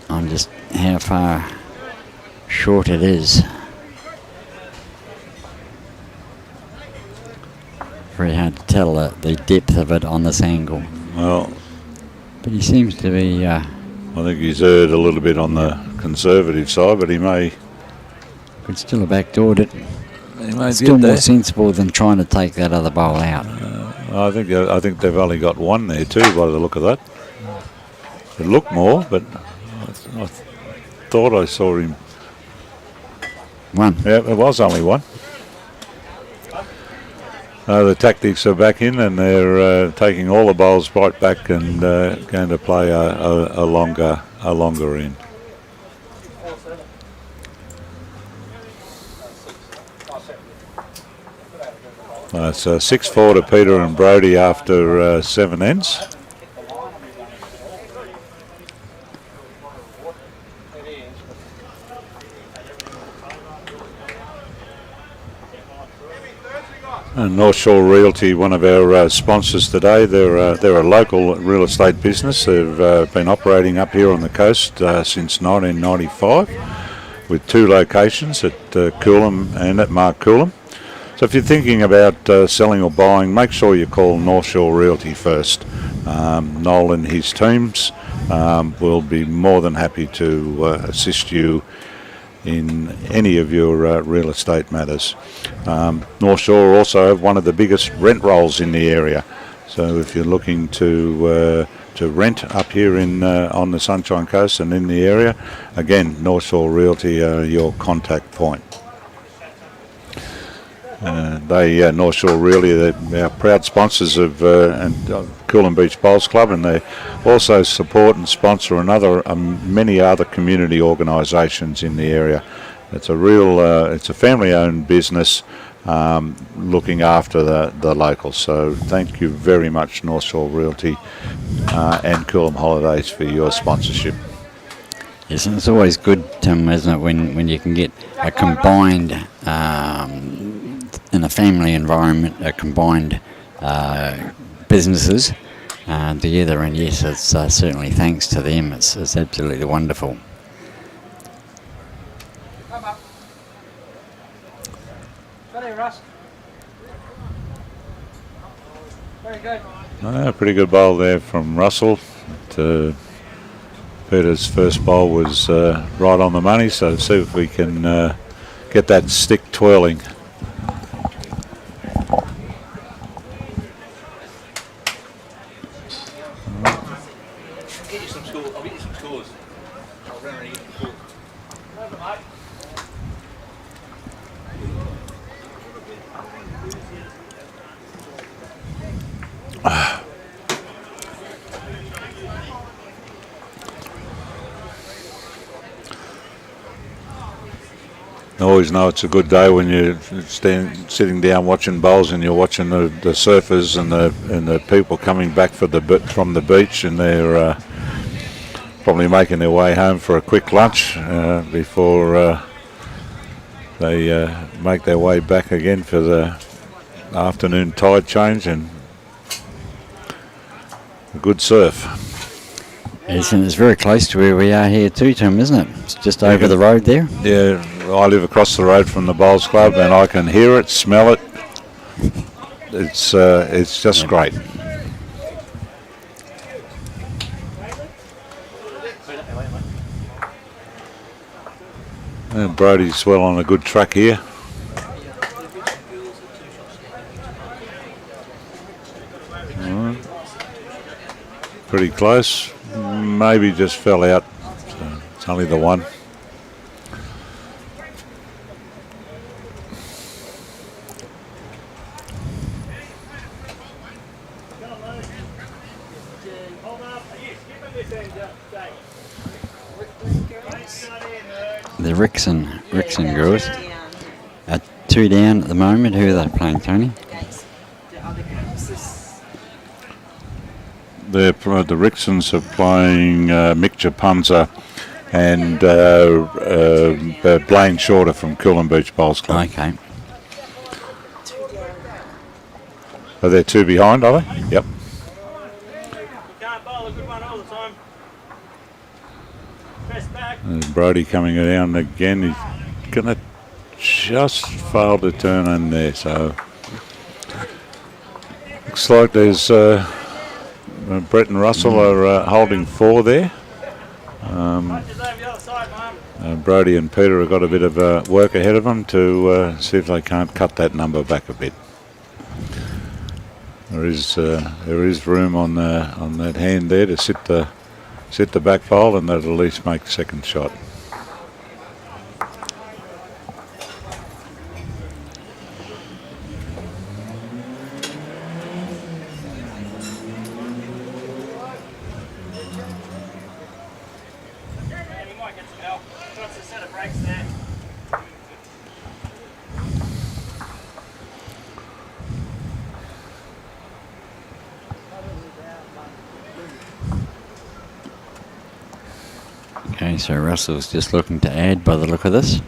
just how far short it is. Very hard to tell the depth of it on this angle. Well, but he seems to be. I think he's erred a little bit on the conservative side, but he may. Could still have backdoored it. He may still more sensible than trying to take that other bowl out. I think they've only got one there too, by the look of that. It looked more, but I thought I saw him. One. Yeah, it was only one. The tactics are back in, and they're taking all the bowls right back and going to play a longer in. It's 6-4 to Peter and Brodie after 7 ends. And North Shore Realty, one of our sponsors today. They're a local real estate business. They've been operating up here on the coast since 1995, with 2 locations at Coolum and at Mark Coolum. So if you're thinking about selling or buying, make sure you call North Shore Realty first. Noel and his teams will be more than happy to assist you in any of your real estate matters. North Shore also have one of the biggest rent rolls in the area. So if you're looking to rent up here on the Sunshine Coast and in the area, again, North Shore Realty are your contact point. North Shore Realty, they're our proud sponsors of Coolum Beach Bowls Club, and they also support and sponsor many other community organisations in the area. It's a family-owned business looking after the locals. So thank you very much, North Shore Realty and Coolum Holidays, for your sponsorship. Yes, and it's always good, Tim, isn't it, when you can get a combined, in a family environment, a combined businesses together. And yes, it's certainly thanks to them. It's absolutely wonderful. Come up. Steady, Russ. Very good. Pretty good bowl there from Russell. Peter's first bowl was right on the money, so see if we can get that stick twirling. I always know it's a good day when you're sitting down watching bowls and you're watching the surfers and the people coming back from the beach, and they're probably making their way home for a quick lunch before they make their way back again for the afternoon tide change, and a good surf. Yes, and it's very close to where we are here too, Tim, isn't it? It's just over the road there. Yeah, I live across the road from the bowls club, and I can hear it, smell it. It's just great. And Brodie's well on a good track here. Right. Pretty close. Maybe just fell out. So it's only the one. The Rixon girls are 2 down at the moment. Who are they playing, Tony? The Rixons are playing Mick Japunza and Blaine Shorter from Coolum Beach Bowls Club. Okay. Are they 2 behind, are they? Yep. There's Brodie coming Down again. He's going to just fail to turn in there. So looks like there's Brett and Russell are holding 4 there. Brodie and Peter have got a bit of work ahead of them to see if they can't cut that number back a bit. There is room on that hand there to sit the back bowl, and that'll at least make the second shot. Okay, so Russell's just looking to add by the look of this.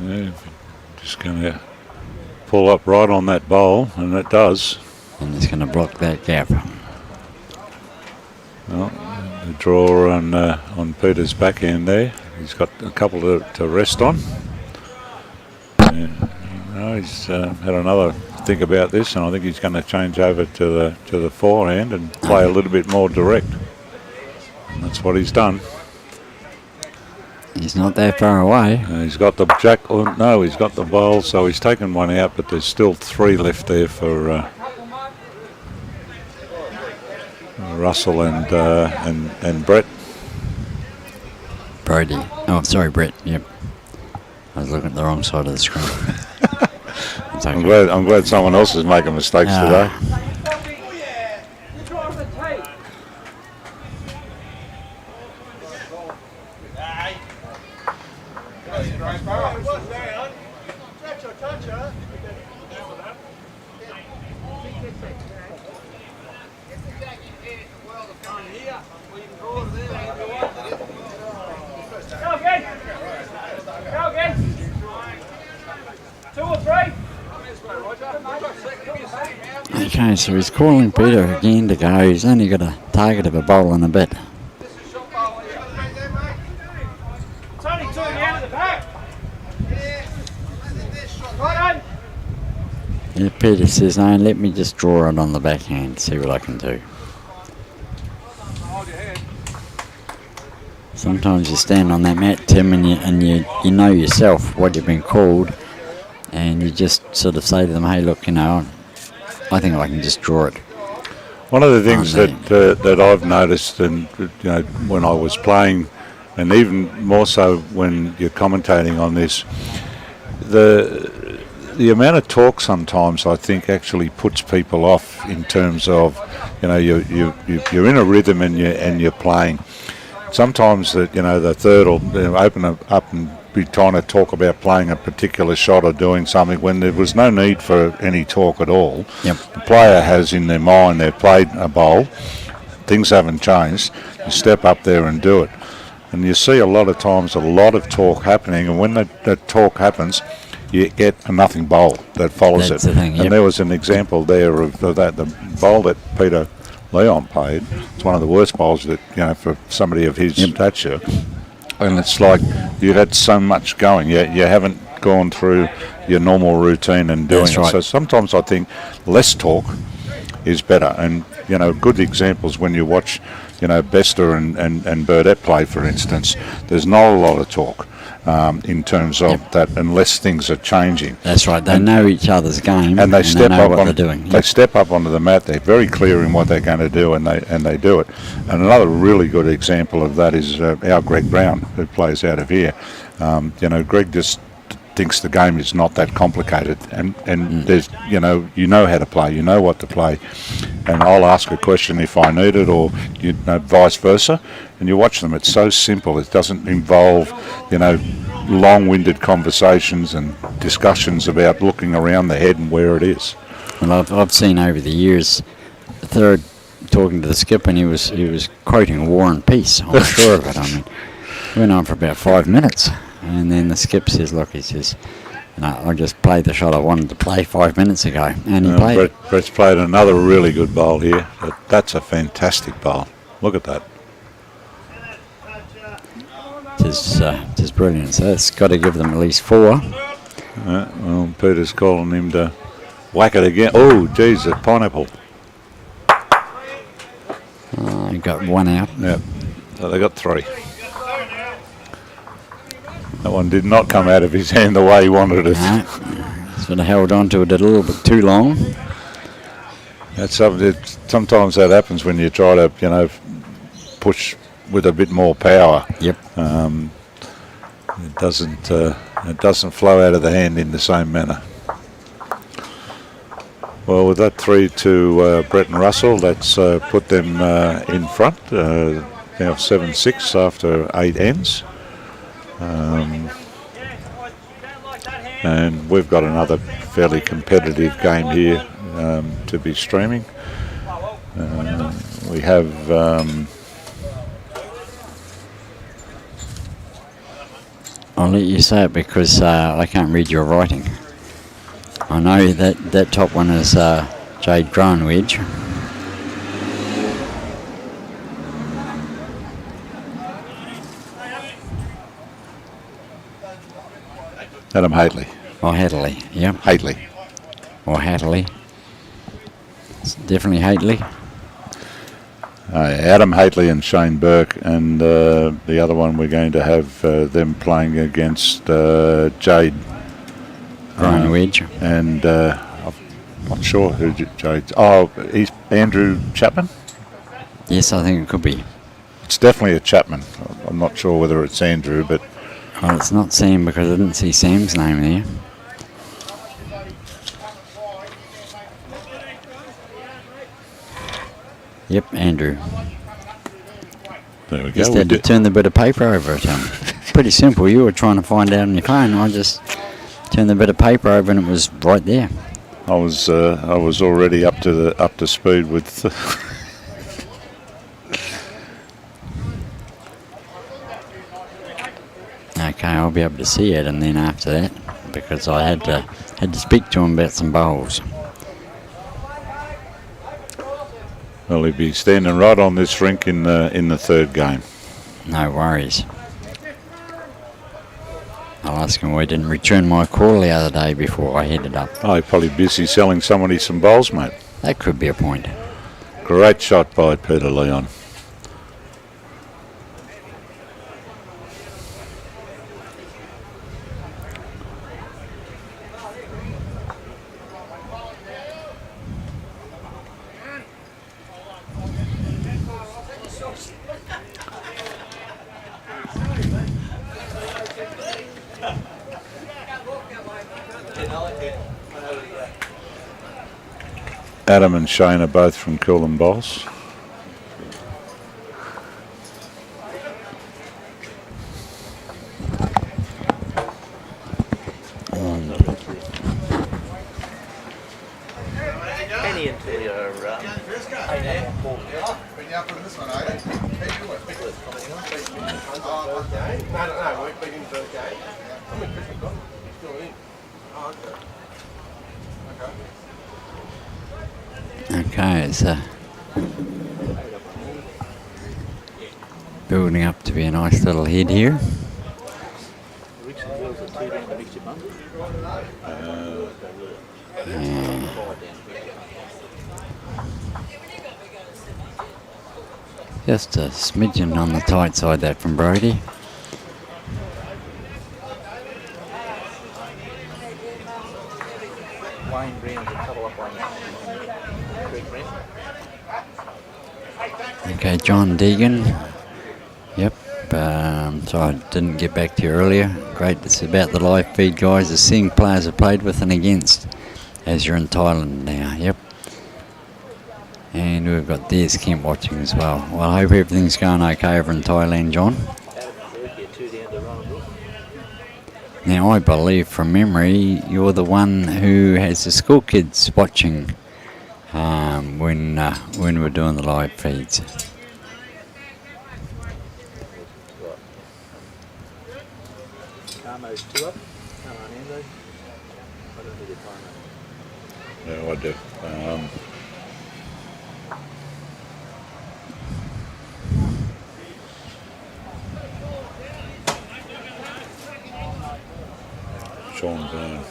Yeah, just going to pull up right on that bowl, and it does. And it's going to block that gap. Well, the draw on Peter's backhand there. He's got a couple to rest on. And, he's had another think about this, and I think he's going to change over to the forehand and play a little bit more direct. And that's what he's done. He's not that far away. He's got the jack. Oh, no, he's got the bowl, so he's taken one out, but there's still 3 left there for Russell and Brett. Brodie. Oh, sorry, Brett. Yep. I was looking at the wrong side of the screen. It's okay. I'm glad someone else is making mistakes today. Okay, so he's calling Peter again to go. He's only got a target of a bowl and a bit. It's only 2 down at the back. Right on. Yeah, Peter says, no, let me just draw it on the backhand, see what I can do. Sometimes you stand on that mat, Tim, and you know yourself what you've been called, and you just sort of say to them, hey, look, I think I can just draw it. One of the things that I've noticed, and when I was playing, and even more so when you're commentating on this, the amount of talk sometimes I think actually puts people off in terms of you're in a rhythm and you're playing. sometimes that the third will open up and be trying to talk about playing a particular shot or doing something when there was no need for any talk at all. Yep. The player has in their mind they've played a bowl, things haven't changed, you step up there and do it. And you see a lot of times a lot of talk happening, and when that talk happens, you get a nothing bowl that follows That's it. the thing, yep. And there was an example there of that. The bowl that Peter Leon played, it's one of the worst bowls that, for somebody of his stature. And it's like you had so much going. You haven't gone through your normal routine and doing That's it. right. So sometimes I think less talk is better. And, good examples when you watch, Bester and Burdett play, for instance, there's not a lot of talk in terms of that unless things are changing. That's right. They know each other's game, And they step know up what on. they're doing. They step up onto the mat. They're very clear in what they're going to do, and they do it. And another really good example of that is our Greg Brown, who plays out of here. Greg just thinks the game is not that complicated, and there's you know how to play, you know what to play, and I'll ask a question if I need it, or vice versa. And you watch them; it's so simple. It doesn't involve long-winded conversations and discussions about looking around the head and where it is. Well, I've seen over the years the third talking to the skipper, and he was quoting War and Peace. I'm sure of it. I mean, went on for about 5 minutes, and then the skip says, "Look," he says, "I just played the shot I wanted to play 5 minutes ago," and he played. Brett's played another really good bowl here. That's a fantastic bowl. Look at that. It's brilliant. So it's got to give them at least 4. Well, Peter's calling him to whack it again. Oh, geez, a pineapple. You got 1 out. Yeah, so they got 3. That one did not come out of his hand the way he wanted it. No, sort of held on to it a little bit too long. That's something. Sometimes that happens when you try to, push with a bit more power. Yep. It doesn't flow out of the hand in the same manner. Well, with that 3 to Brett and Russell, that's put them in front. Now 7-6 after 8 ends. And we've got another fairly competitive game here to be streaming. We have... I'll let you say it because I can't read your writing. I know that top one is Jade Groenwedge. Adam Hadley. Or Hadley, yep. Hadley. Or Hadley. It's definitely Hadley. Adam Hadley and Shane Burke, and the other one we're going to have them playing against Jade Groenwedge. and I'm not sure who Jade. Oh, he's Andrew Chapman. Yes, I think it could be. It's definitely a Chapman. I'm not sure whether it's Andrew, but Well, it's not Sam because I didn't see Sam's name there. Yep, Andrew. there we go. Just We had to did- turn the bit of paper over to him. Pretty simple. You were trying to find out on your phone. I just turned the bit of paper over and it was right there. I was already up to speed with. Okay, I'll be able to see it, and then after that, because I had to speak to him about some bowls. Well, he'd be standing right on this rink in the third game. No worries. I'll ask him why he didn't return my call the other day before I headed up. Oh, he's probably busy selling somebody some bowls, mate. That could be a point. Great shot by Peter Leon. Adam and Shane are both from Coolum Bowls. for this one, are you? Who you with? No, we've been in the first game. I'm in Christmas, I'm still in. Oh, okay. Okay, so building up to be a nice little head here. Just a smidgen on the tight side that from Brodie. Wayne Brown's a couple up on Greg Brown. Okay, John Deegan. Yep. So I didn't get back to you earlier. Great. It's about the live feed, guys. The seeing players have played with and against as you're in Thailand now. Yep. And we've got Des Kemp watching as well. Well, I hope everything's going okay over in Thailand, John. Now, I believe from memory, you're the one who has the school kids watching when we're doing the live feeds. Carmo's 2 up. Come on, Endo. I don't need a timer. Yeah, I do. Sean Byrne.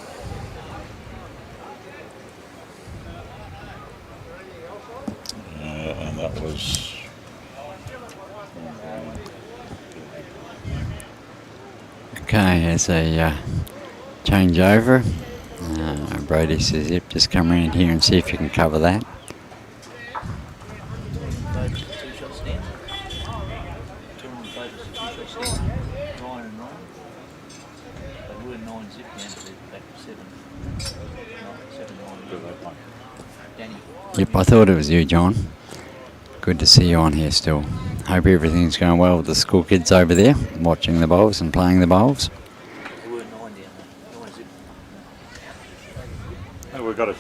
And that was Okay, as a changeover, Brodie says, yep, just come around here and see if you can cover that. Yep, I thought it was you, John. Good to see you on here still. Hope everything's going well with the school kids over there, watching the bowls and playing the bowls. we've got a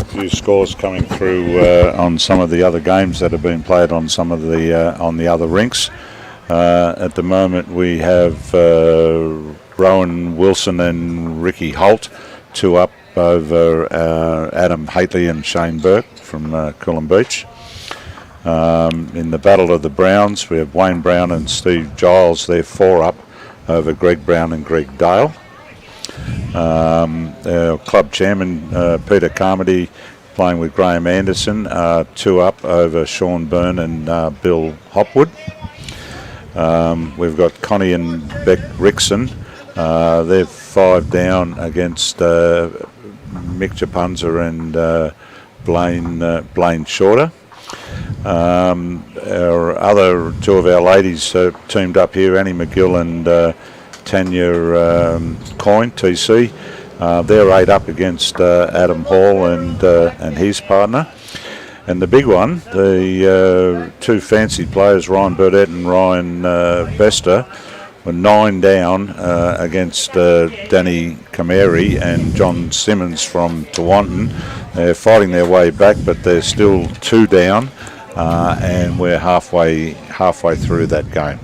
few scores coming through on some of the other games that have been played on some of the on the other rinks. At the moment, we have Rowan Wilson and Ricky Holt 2 up over Adam Hately and Shane Burke from Coolum Beach. In the Battle of the Browns, we have Wayne Brown and Steve Giles. They're 4 up over Greg Brown and Greg Dale. Our club chairman, Peter Carmody, playing with Graham Anderson, 2 up over Sean Byrne and Bill Hopwood. We've got Connie and Beck Rickson. They're 5 down against Mick Chapunza and Blaine Shorter. Our other 2 of our ladies teamed up here, Annie McGill and Tanya Coyne, TC. They're 8 up against Adam Hall and his partner. And the big one, the 2 fancy players, Ryan Burdett and Ryan Bester, were 9 down against Danny Kameri and John Simmons from Tewantin. They're fighting their way back, but they're still 2 down, and we're halfway through that game.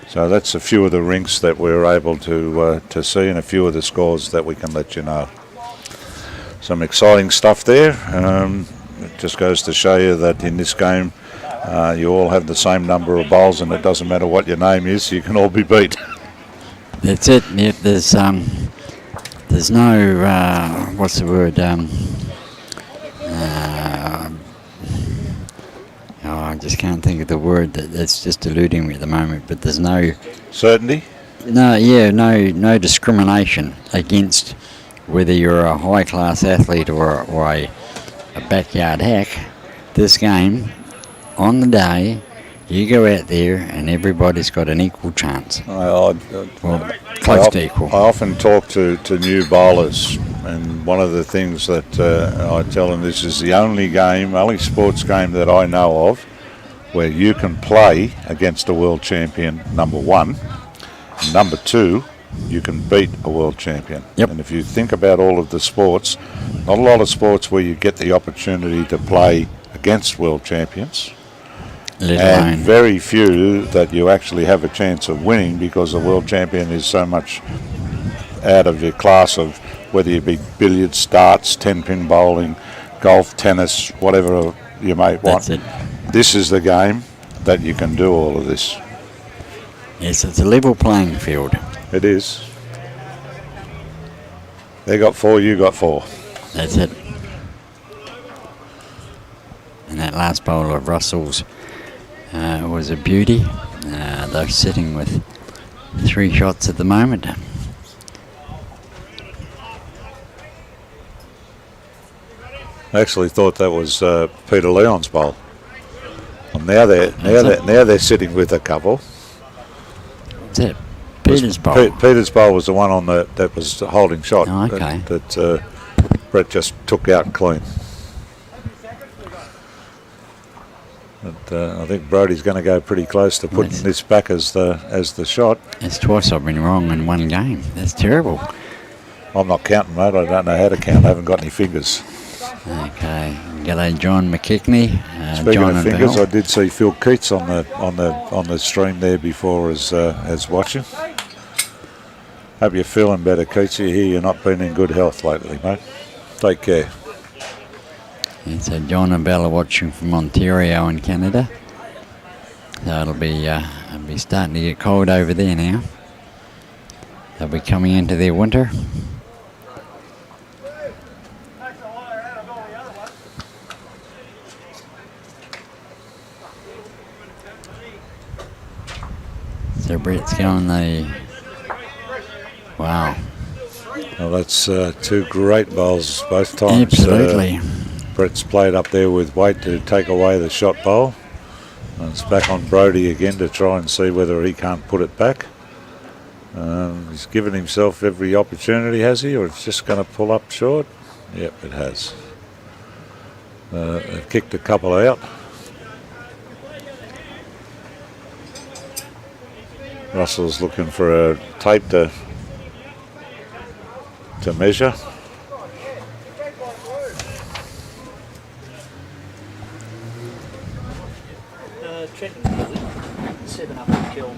So that's a few of the rinks that we're able to see, and a few of the scores that we can let you know. Some exciting stuff there. It just goes to show you that in this game, you all have the same number of bowls, and it doesn't matter what your name is, you can all be beat. That's it. Yeah, there's no what's the word? I just can't think of the word that's just eluding me at the moment. But there's no certainty. No discrimination against whether you're a high class athlete or a backyard hack. This game, on the day, you go out there and everybody's got an equal chance. Close to equal. I often talk to new bowlers, and one of the things that I tell them, this is the only sports game that I know of where you can play against a world champion, number 1. And number 2, you can beat a world champion. Yep. And if you think about all of the sports, not a lot of sports where you get the opportunity to play against world champions. Let and alone. very few that you actually have a chance of winning, because the world champion is so much out of your class of whether you be billiards, darts, 10-pin bowling, golf, tennis, whatever you may want. That's it. This is the game that you can do all of this. Yes, it's a level playing field. It is. They got 4, you got 4. That's it. And that last bowl of Russell's was a beauty. They're sitting with 3 shots at the moment. I actually thought that was Peter Leon's bowl. Well, now they're sitting with a couple. That's it. Peter's bowl. Peter's bowl was the one on that was the holding shot. Oh, okay. That Brett just took out clean. But I think Brodie's going to go pretty close to putting this back as the shot. It's twice I've been wrong in one game. That's terrible. I'm not counting, mate. I don't know how to count. I haven't got any fingers. Okay. G'day, John McKechnie. Speaking John of and fingers, Bell. I did see Phil Keats on the stream there before as watching. Hope you're feeling better, Keats. You hear you're not been in good health lately, mate. Take care. And so John and Bell are watching from Ontario in Canada. So it'll be starting to get cold over there now. They'll be coming into their winter. So Brett's going wow. Well, that's 2 great bowls both times. Absolutely. Brett's played up there with weight to take away the shot bowl. And it's back on Brodie again to try and see whether he can't put it back. He's given himself every opportunity, has he? Or it's just going to pull up short? Yep, it has. They've kicked a couple out. Russell's looking for a tape to measure. Trenton does it. 7 up and kill.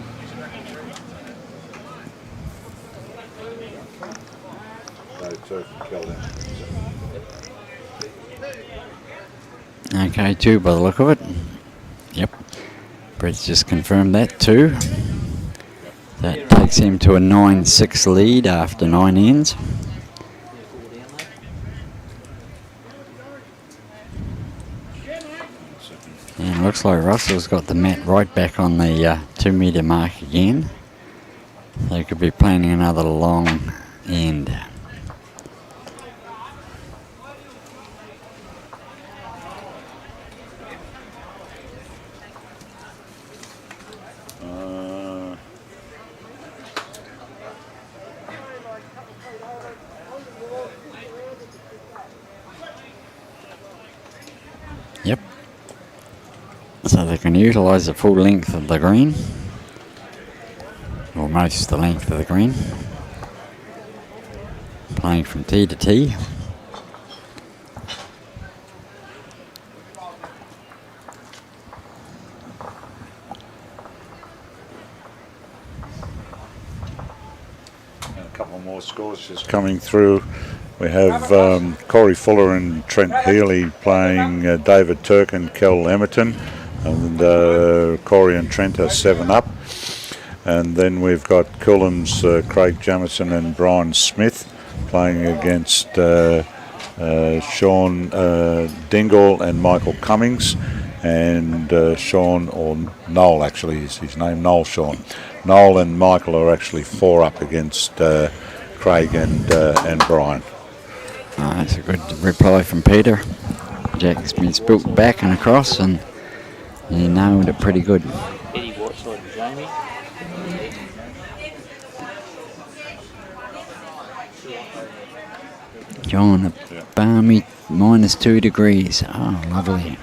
Okay, 2 by the look of it. Yep. Brett's just confirmed that, 2. That takes him to a 9-6 lead after 9 ends. And looks like Russell's got the mat right back on the 2 metre mark again. They could be planning another long end. Yep. So they can utilise the full length of the green, or most the length of the green, playing from tee to tee. A couple more scores just coming through. We have Corey Fuller and Trent Healy playing David Turk and Kel Emerton, and Corey and Trent are 7 up. And then we've got Coolum's Craig Jamison and Brian Smith playing against Sean Dingle and Michael Cummings, and Sean, or Noel actually is his name, Noel Sean. Noel and Michael are actually 4 up against Craig and Brian. That's a good reply from Peter. Jack's been spilt back and across, and he nailed it pretty good. Eddie Whiteside and Jamie. John, a balmy -2 degrees. Oh, lovely.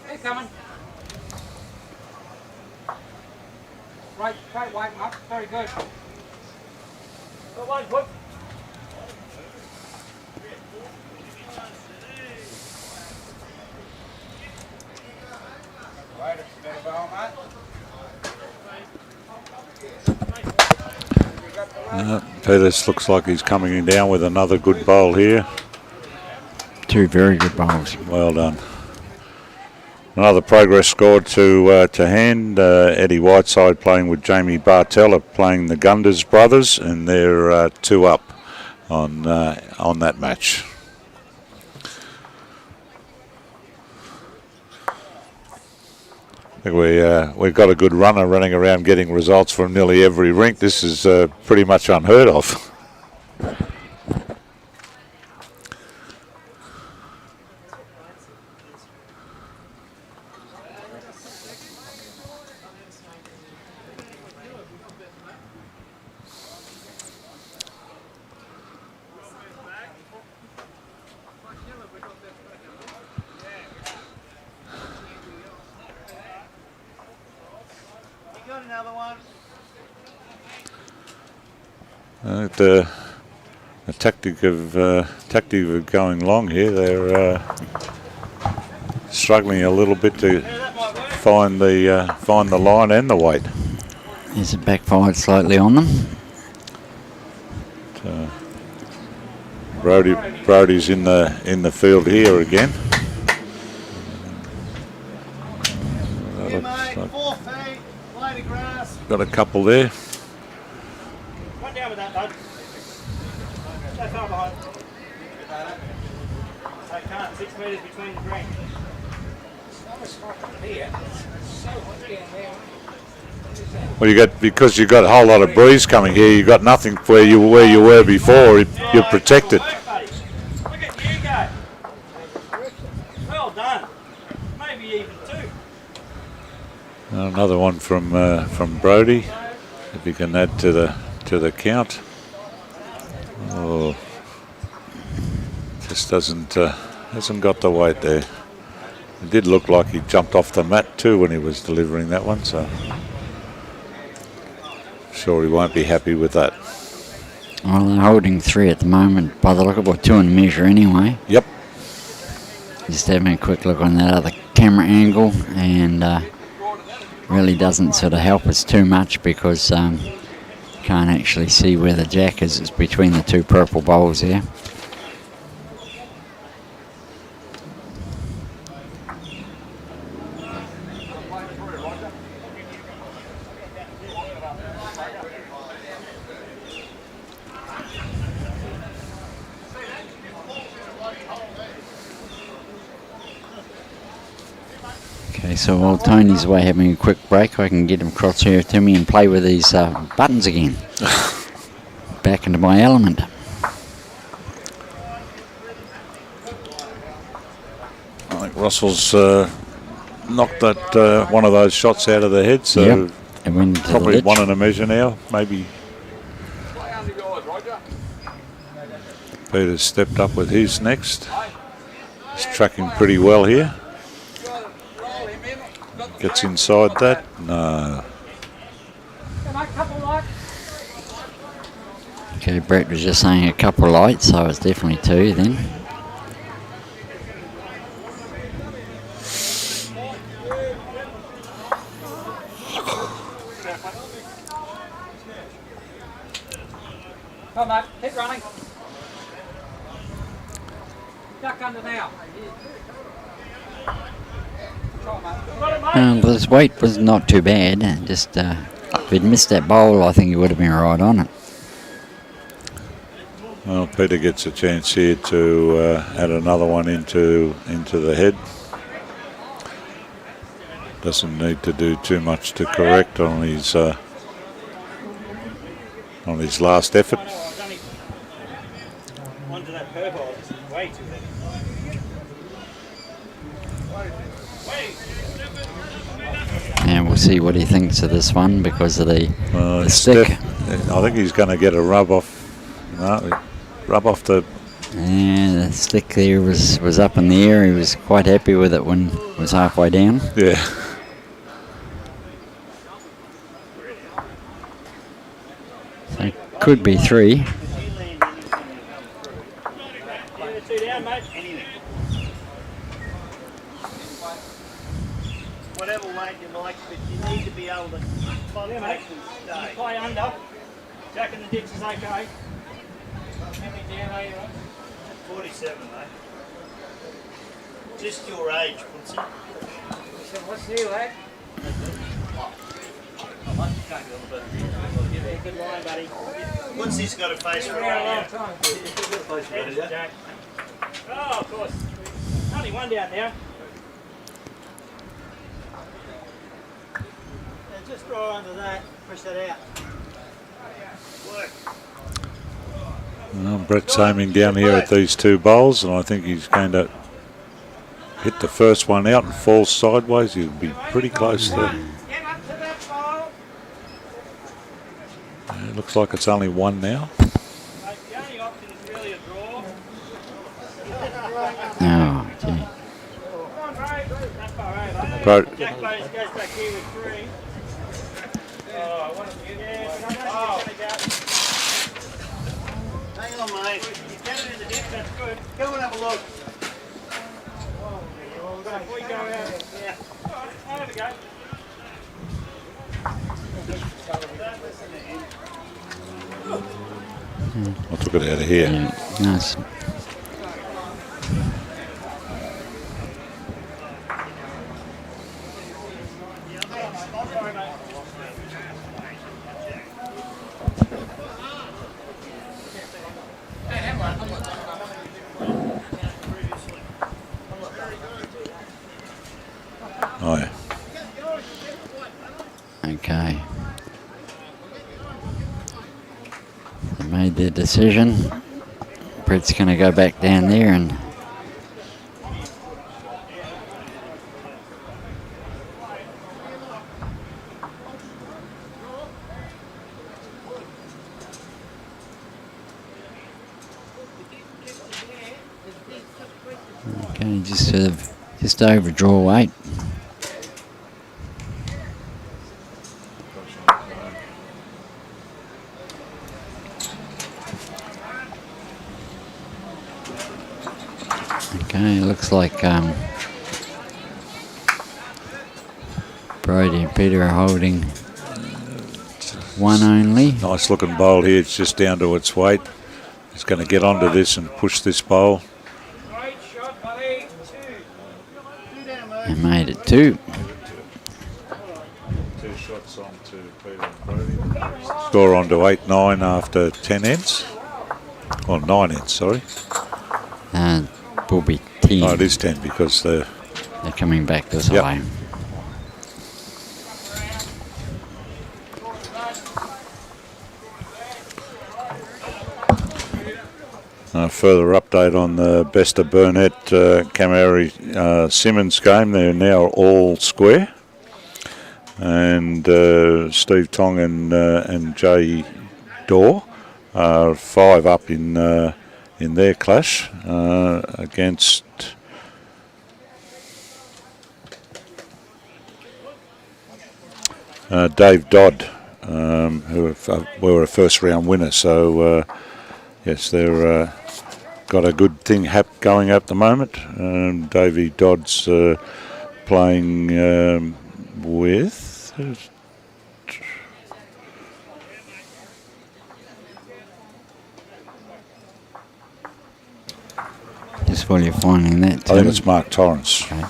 They're coming. Right, wake up. Very good. Got one foot. Peters looks like he's coming down with another good bowl here. 2 very good bowls. Well done. Another progress scored to hand. Eddie Whiteside playing with Jamie Bartell, playing the Gunders brothers, and they're 2 up on that match. I think we've got a good runner running around getting results from nearly every rink. This is pretty much unheard of. The tactic of going long here, they're struggling a little bit to find the line and the weight. Is it backfired slightly on them? Brodie's in the field here again. Got a couple there. Well, because you got a whole lot of breeze coming here. You got nothing where you were before. You're protected. Look at you go. Well done. Maybe even 2. Another one from Brodie. If you can add to the count. Oh, just hasn't got the weight there. It did look like he jumped off the mat too when he was delivering that one, so sure he won't be happy with that. Well, they're holding 3 at the moment, by the look of it, 2 in measure anyway. Yep. Just having a quick look on that other camera angle, and really doesn't sort of help us too much because can't actually see where the jack is. It's between the 2 purple bowls here. Okay, so while Tony's away having a quick break, I can get him across here to me and play with these buttons again. Back into my element. I think Russell's knocked that one of those shots out of the head, so yep. It went into probably the 1 in a measure now, maybe. Peter's stepped up with his next. He's tracking pretty well here. Gets inside that. No. Okay, Brett was just saying a couple lights, so it's definitely 2 then. Come on, mate, keep running. Duck under now. His weight was not too bad. Just if he'd missed that bowl, I think he would have been right on it. Well, Peter gets a chance here to add another one into the head. Doesn't need to do too much to correct on his last effort. And we'll see what he thinks of this one because of the stick. I think he's going to get a rub off. No, rub off the. Yeah, the stick there was up in the air. He was quite happy with it when it was halfway down. Yeah. So it could be 3. whatever weight you like, but you need to be able to contact and stay. Play under. Jack in the ditch is okay. How many down are you on? 47, mate. Just your age, Quincy. So what's new, lad? Yeah, good line, buddy. Quincy's got a face for Around a long radio. time. Thanks, Jack. Oh, of course. Only one down there. Yeah, just draw under that, push that out. Work. Well, Brett's aiming down here at these two bowls, and I think he's going to hit the first one out and fall sideways. He'll be pretty close there. Get up to that ball. It looks like it's only one now. The only option is really a draw. Oh, gee. Come on, Brodie. That far over. Bro, Jack goes back here with 3. Oh, I want to get Yeah, it. but I know he's going to go. Hang on, mate. You get it in the ditch, that's good. Come and have a look. Before you go out. Yeah. All right, I'll have a go. I took it out of here. Yeah, nice. Oh, yeah. Okay. They made their decision. Brett's going to go back down there and okay, just sort of just overdraw weight. Okay, looks like Brodie and Peter are holding one only. Nice looking bowl here. It's just down to its weight. It's going to get onto this and push this bowl. Great shot, buddy. 2. They made it 2. 2 shots on to Peter and Brodie. Score on to 8-9 after 10 ends. Or 9 ends, sorry. Will be 10. Oh, it is 10 because they're coming back this Yep. way. further update on the best of Burnett Camary Simmons game. They're now all square. And Steve Tong and Jay Dorr are 5 up in their clash against Dave Dodd, who were a first round winner. So yes, they're got a good thing going at the moment. Davey Dodd's playing with. Just while you're finding that, I think Tim, it's Mark Torrance. okay.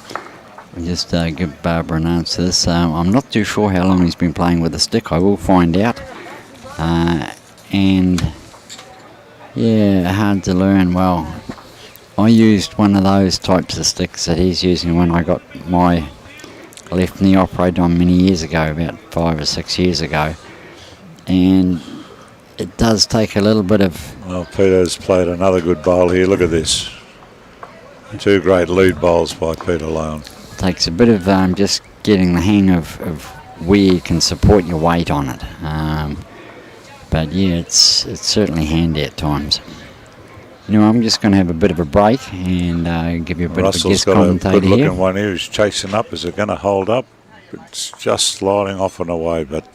I'll just give Barbara an answer to this. I'm not too sure how long he's been playing with a stick. I will find out. And yeah, hard to learn. Well, I used one of those types of sticks that he's using when I got my left knee operated on many years ago, about 5 or 6 years ago. And it does take a little bit of... Well, Peter's played another good bowl here. Look at this. 2 great lead bowls by Peter Lyon. Takes a bit of just getting the hang of where you can support your weight on it. But yeah, it's certainly handy at times. You know, I'm just going to have a bit of a break and give you a bit of a guest got a commentator good looking here. one here. He's chasing up. Is it going to hold up? It's just sliding off and away, but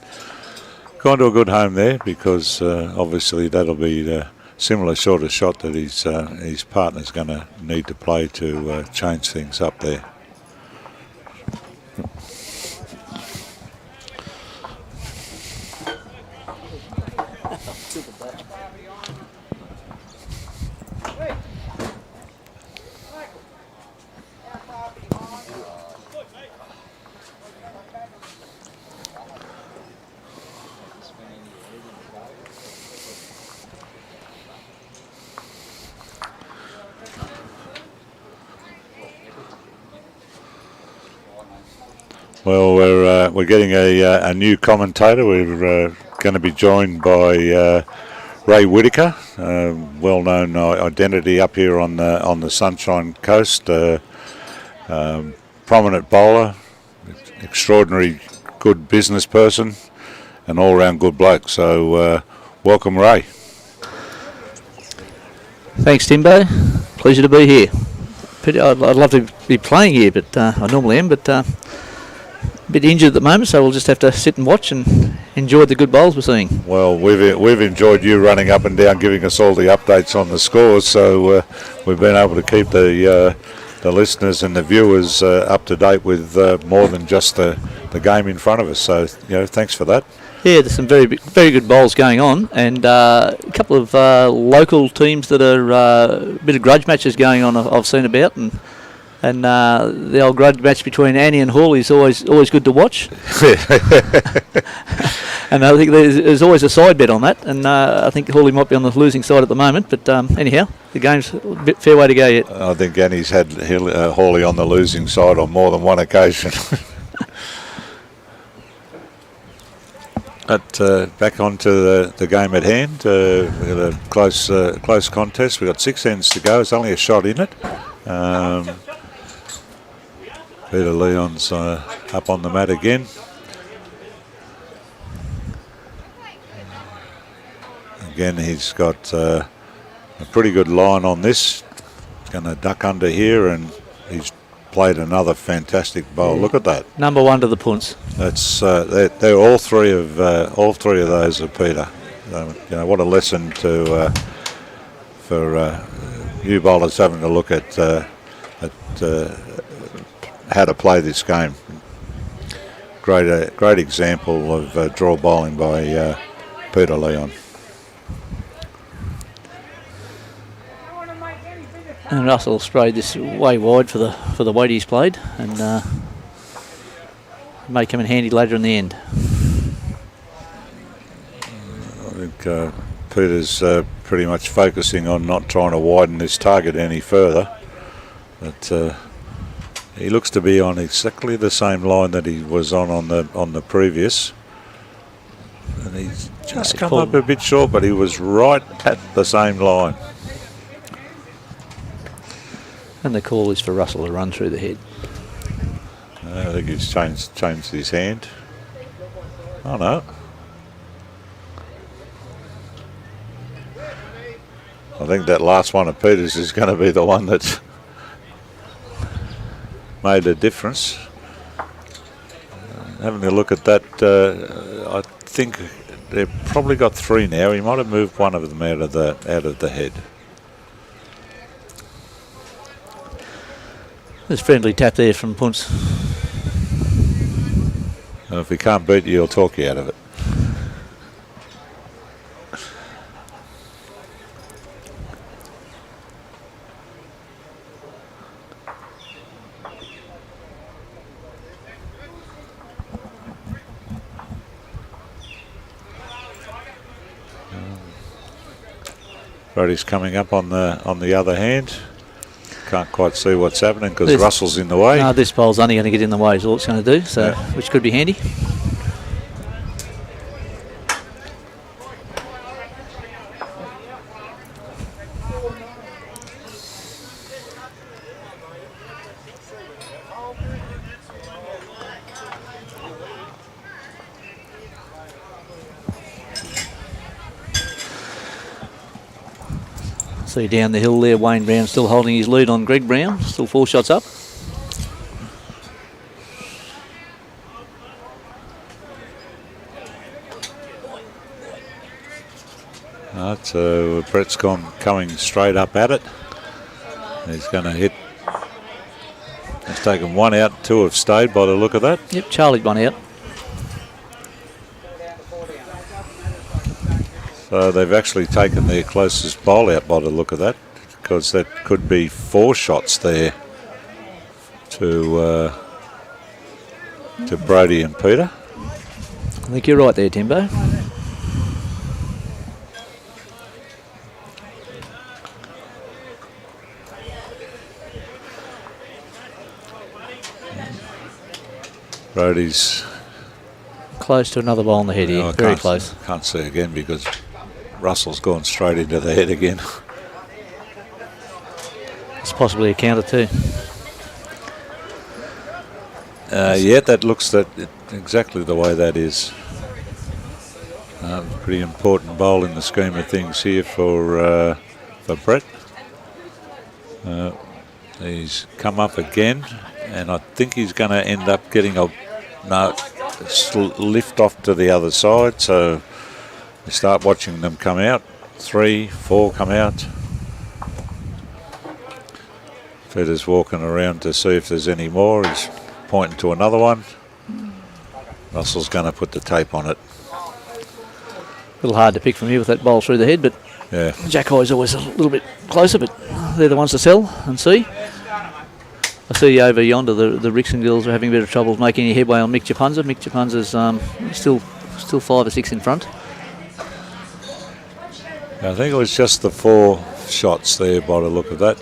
gone to a good home there because obviously that'll be the similar sort of shot that his partner's going to need to play to change things up there. Well, we're getting a new commentator. We're going to be joined by Ray Whitaker, well-known identity up here on the Sunshine Coast, prominent bowler, extraordinary good business person, and all-round good bloke. So, welcome, Ray. Thanks, Timbo. Pleasure to be here. I'd love to be playing here, but I normally am, but a bit injured at the moment, so we'll just have to sit and watch and enjoy the good bowls we're seeing. Well, we've enjoyed you running up and down, giving us all the updates on the scores, so we've been able to keep the listeners and the viewers up to date with more than just the game in front of us. So, thanks for that. Yeah, there's some very good bowls going on, and a couple of local teams that are a bit of grudge matches going on. I've seen about, and the old grudge match between Annie and Hawley is always good to watch. And I think there's always a side bet on that, and I think Hawley might be on the losing side at the moment. But anyhow, the game's a fair way to go yet. I think Annie's had Hawley on the losing side on more than one occasion. But back onto the game at hand. We've got a close contest. We've got 6 ends to go. There's only a shot in it. Peter Leon's up on the mat again. Again, he's got a pretty good line on this. Going to duck under here, and he's played another fantastic bowl. Look at that. Number 1 to the punts. That's they're all three of those are Peter. What a lesson for you bowlers having to look at how to play this game. Great example of draw bowling by Peter Leon. And Russell sprayed this way wide for the weight he's played, and may come in handy later in the end. I think Peter's pretty much focusing on not trying to widen this target any further, but he looks to be on exactly the same line that he was on the previous, and he's just come up a bit short, but he was right at the same line. And the call is for Russell to run through the head. I think he's changed his hand. Oh no. I think that last one of Peter's is going to be the one that's made a difference. Having a look at that, I think they've probably got 3 now. He might have moved one of them out of the head. There's a friendly tap there from punts. And if he can't beat you, he'll talk you out of it. Brodie's coming up on the other hand. Can't quite see what's happening because Russell's in the way. No, this bowl's only going to get in the way is all it's going to do, so which could be handy. See down the hill there, Wayne Brown still holding his lead on Greg Brown, still 4 shots up. So Brett's coming straight up at it. He's going to hit. He's taken 1 out, 2 have stayed by the look of that. Yep, Charlie's 1 out. So So they've actually taken their closest bowl out by the look of that, because that could be 4 shots there to Brodie and Peter. I think you're right there, Timbo. Brodie's Close to another ball on the head here. Very close. Can't see again because Russell's gone straight into the head again. It's possibly a counter too. Yeah, that looks exactly the way that is. Pretty important bowl in the scheme of things here for Brett. He's come up again, and I think he's going to end up getting a lift off to the other side. So we start watching them come out. 3, 4 come out. Peter's walking around to see if there's any more. He's pointing to another one. Russell's going to put the tape on it. A little hard to pick from here with that bowl through the head, but Yeah. Jack High's always a little bit closer, but they're the ones to sell and see. I see over yonder the Rixon girls are having a bit of trouble making any headway on Mick Japunza. Mick Japunza's still 5 or 6 in front. I think it was just the 4 shots there by the look of that.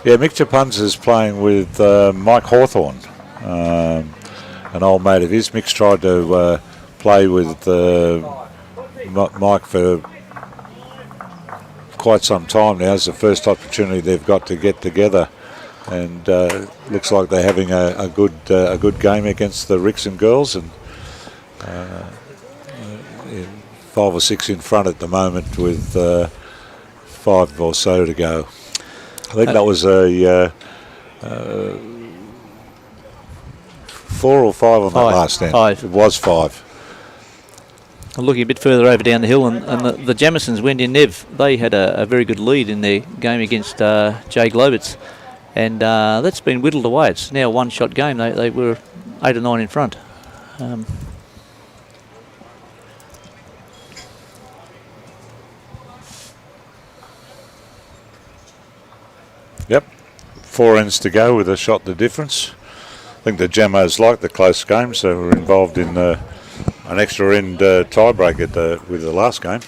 Yeah, Mick Japunza's playing with Mike Hawthorne, an old mate of his. Mick's tried to play with Mike for quite some time now. It's the first opportunity they've got to get together, and looks like they're having a good game against the Rixon girls, and 5 or 6 in front at the moment with 5 or so to go. I think that was a 4 or 5 on that last end. 5. It was 5. I'm looking a bit further over down the hill, and the Jamisons went in. They had a very good lead in their game against Jay Globitz, and that's been whittled away. It's now a 1-shot game. They were 8 or 9 in front. Yep, 4 ends to go with a shot the difference. I think the Jamos like the close games, so we're involved in an extra end tiebreak with the last game.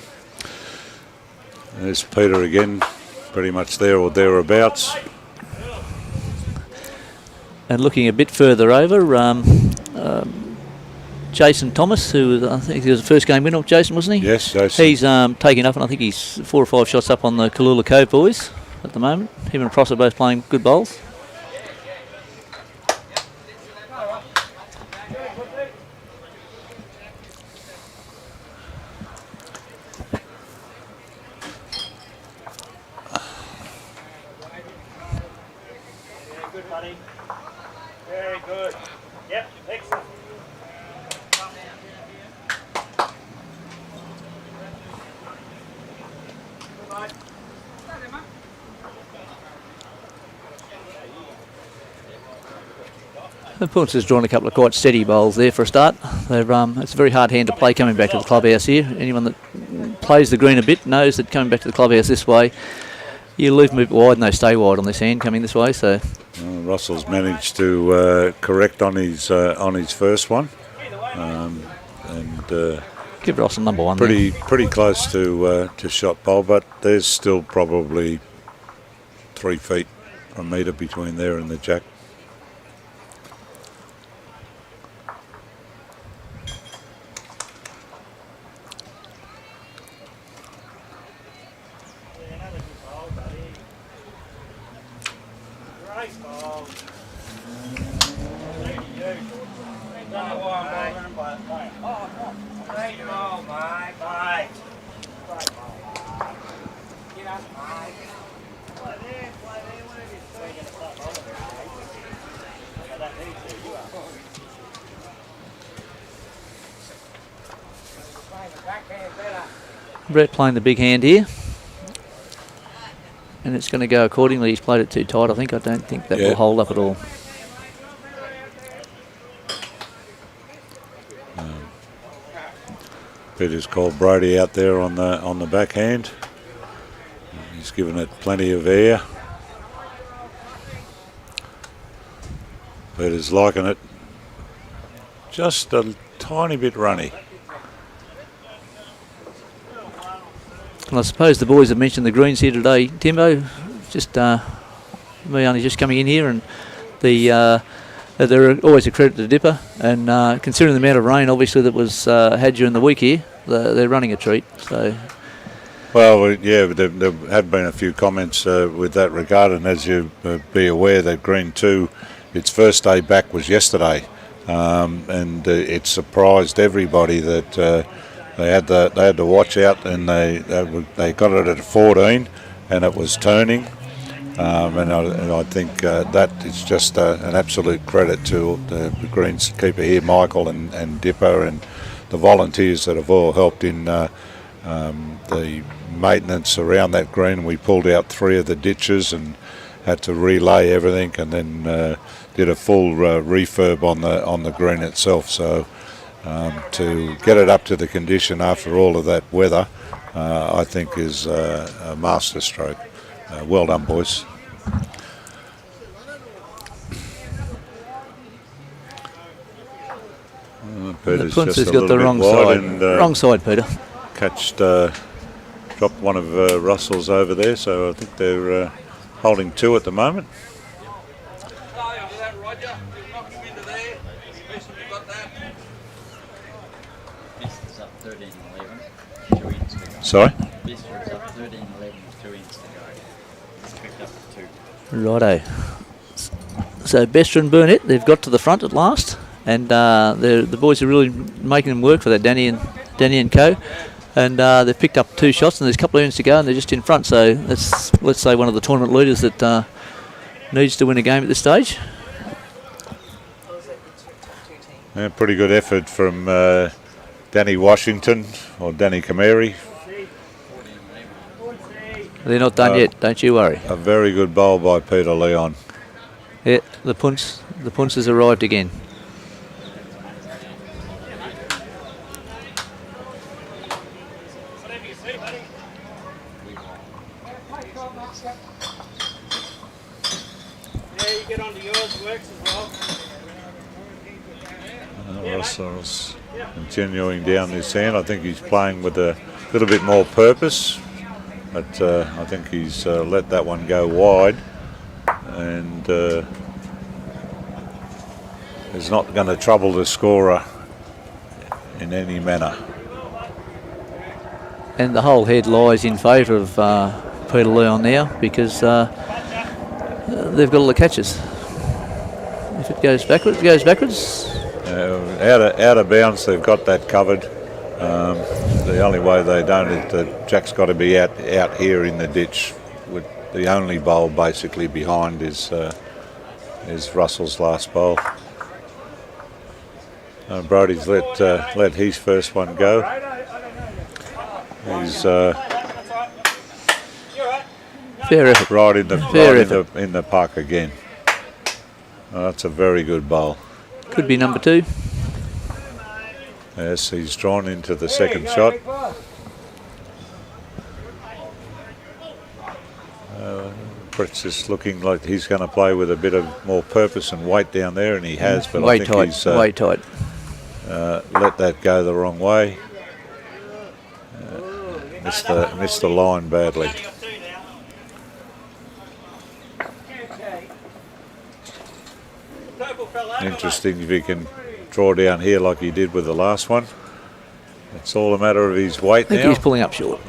There's Peter again, pretty much there or thereabouts. And looking a bit further over, Jason Thomas, who I think he was the first game winner, Jason, wasn't he? Yes, Jason. He's taken up, and I think he's 4 or 5 shots up on the Coolum Cove boys at the moment. Him and Prosser both playing good bowls. Good, buddy. Very good. Yep, excellent. The Punts has drawn a couple of quite steady bowls there for a start. It's a very hard hand to play coming back to the clubhouse here. Anyone that plays the green a bit knows that coming back to the clubhouse this way, you leave them a bit wide and they stay wide on this hand coming this way. So Russell's managed to correct on his first one, and give Russell number 1. pretty close to shot bowl, but there's still probably 3 feet, a metre between there and the jack. Brett playing the big hand here, and it's going to go accordingly. He's played it too tight, I think. I don't think that will hold up at all. Peter's called Brodie out there on the backhand. He's given it plenty of air. Peter's liking it. Just a tiny bit runny. And I suppose the boys have mentioned the greens here today. Timbo, just me only just coming in here, and they're always a credit to Dipper. And considering the amount of rain, obviously, that was had during the week here, they're running a treat. So. Well, yeah, there have been a few comments with that regard, and as you be aware, that Green 2, its first day back was yesterday, and it surprised everybody that they had to watch out, and they got it at 14, and it was turning, and I think that is just an absolute credit to the greenskeeper here, Michael and Dipper, and the volunteers that have all helped in the maintenance around that green. We pulled out 3 of the ditches and had to relay everything, and then did a full refurb on the green itself. So to get it up to the condition after all of that weather, I think is a masterstroke. Well done, boys. Peter's The punch just has a got the little wrong bit wide, side. and Wrong side, Peter. Dropped one of Russell's over there, so I think they're holding 2 at the moment. Sorry? Righto. So Bester and Burnett, they've got to the front at last, and the boys are really making them work for that, Danny and co. And they've picked up 2 shots, and there's a couple of innings to go, and they're just in front. So that's, let's say, one of the tournament leaders that needs to win a game at this stage. Yeah, pretty good effort from Danny Washington, or Danny Cameri. They're not done yet, don't you worry. A very good bowl by Peter Leon. Yeah, the punch has arrived again. Russell's continuing down this end. I think he's playing with a little bit more purpose, but I think he's let that one go wide, and is not going to trouble the scorer in any manner. And the whole head lies in favour of Peter Leon now, because they've got all the catches. If it goes backwards, it goes backwards. Out of bounds, they've got that covered. The only way they don't is that Jack's got to be out here in the ditch, with the only bowl basically behind is Russell's last bowl. Brodie's let his first one go. He's fair effort. right in the puck again. That's a very good bowl. Could be number 2. Yes, he's drawn into the second shot. Brett's just looking like he's going to play with a bit of more purpose and weight down there, and he has. But I think he's way tight. let that go the wrong way. Missed the line badly. Interesting if he can draw down here like he did with the last one. It's all a matter of his weight now. I think he's pulling up short.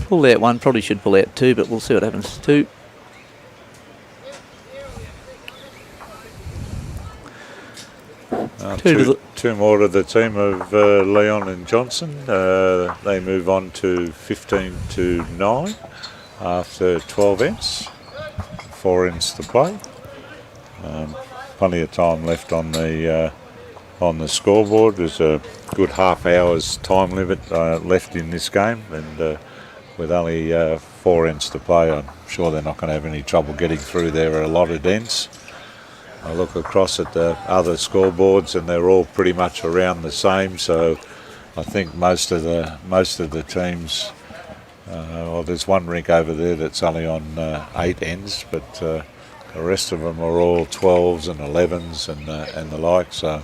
Pull out one, probably should pull out two, but we'll see what happens. Two. Two more to the team of Leon and Johnson. They move on to 15-9 after 12 ends. 4 ends to play. Plenty of time left on the scoreboard. There's a good half hour's time limit left in this game, and with only 4 ends to play, I'm sure they're not going to have any trouble getting through their allotted ends. I look across at the other scoreboards, and they're all pretty much around the same. So I think most of the teams. Well, there's one rink over there that's only on 8 ends, but the rest of them are all 12s and 11s and the like. So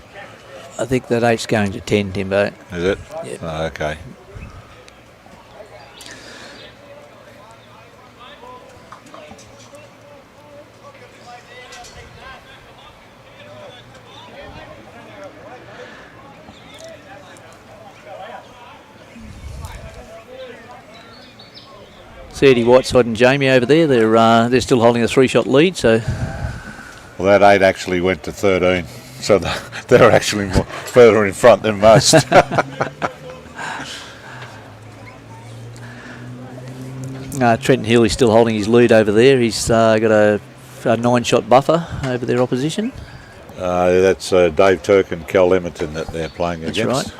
I think that 8's going to 10, Timbo. is it? Yeah. Oh, okay. See Eddie Whiteside and Jamie over there. They're still holding a 3-shot lead. So Well, that 8 actually went to 13, so they're actually further in front than most. Trenton Hill is still holding his lead over there. He's got a 9-shot buffer over their opposition. That's Dave Turk and Kel Emerton that they're playing That's against. right.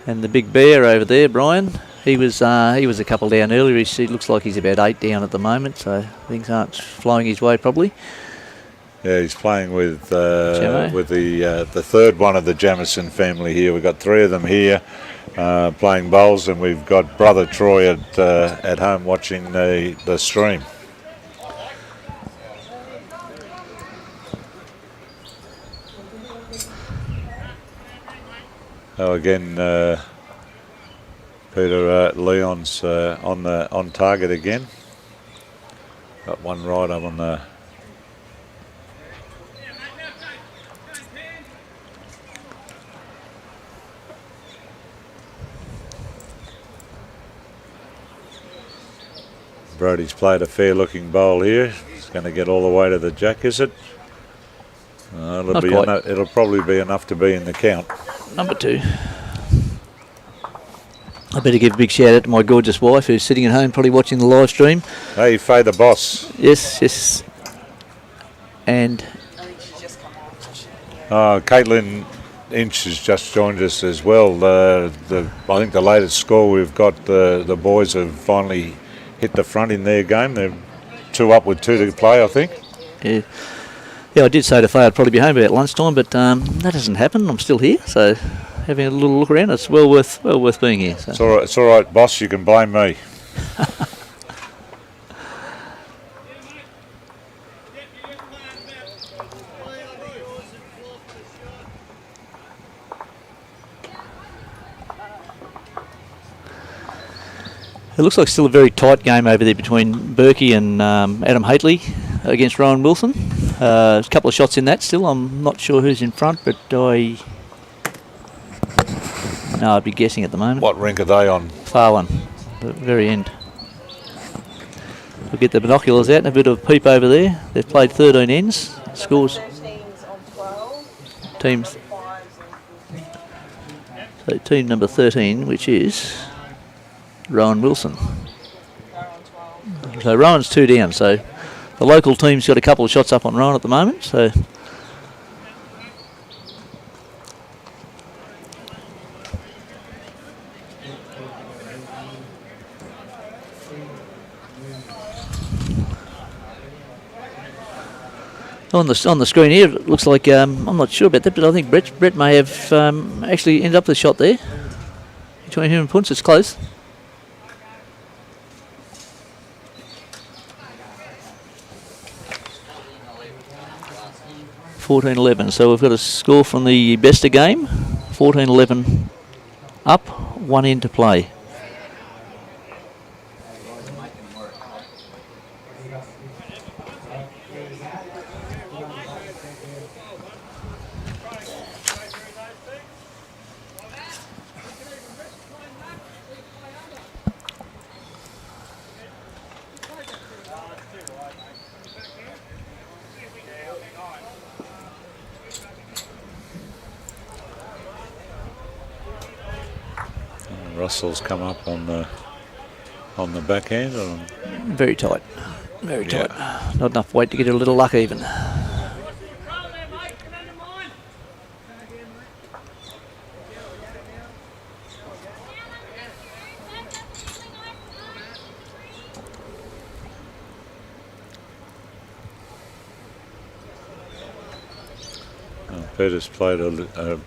And the big bear over there, Brian, he was a couple down earlier. He looks like he's about 8 down at the moment, so things aren't flowing his way probably. Yeah, he's playing with the third one of the Jamison family here. We've got 3 of them here playing bowls, and we've got brother Troy at home watching the stream. Oh, again, Peter Leon's on target again. Got one right up on the. Brodie's played a fair-looking bowl here. He's going to get all the way to the jack, is it? It'll probably be enough to be in the count. Number 2. I better give a big shout out to my gorgeous wife who's sitting at home probably watching the live stream. Hey, Faye the boss. Yes. And Caitlin Inch has just joined us as well. I think the latest score we've got, the boys have finally hit the front in their game. They're 2 up with 2 to play, I think. Yeah, I did say to Faye I'd probably be home about lunchtime, but that hasn't happened. I'm still here, so having a little look around, it's well worth being here. So. It's all right, boss. You can blame me. It looks like still a very tight game over there between Berkey and Adam Haitley against Rowan Wilson. There's a couple of shots in that still. I'm not sure who's in front, but I'd be guessing at the moment. What rink are they on? Far one, the very end. We'll get the binoculars out and a bit of peep over there. They've played 13 ends. Scores. Teams. So team number 13, which is Rowan Wilson. So Rowan's 2 down. So the local team's got a couple of shots up on Rowan at the moment. So on the screen here, it looks like I'm not sure about that, but I think Brett may have actually ended up with a shot there between him and Punce. It's close. 14-11. So we've got a score from the Besta game. 14-11 up, 1 in to play. Russell's come up on the backhand. Or? Very tight. Very tight. Not enough weight to get a little luck even. Peter's played a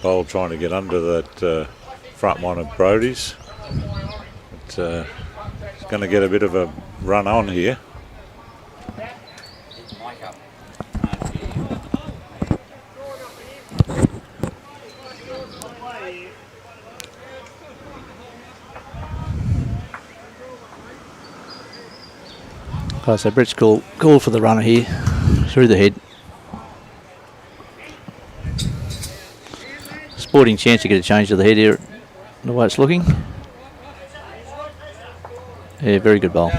bowl trying to get under that front one of Brodie's. It's going to get a bit of a run on here. Oh, so Brett's call for the runner here through the head. Sporting chance to get a change to the head here, the way it's looking. Yeah, very good bowl.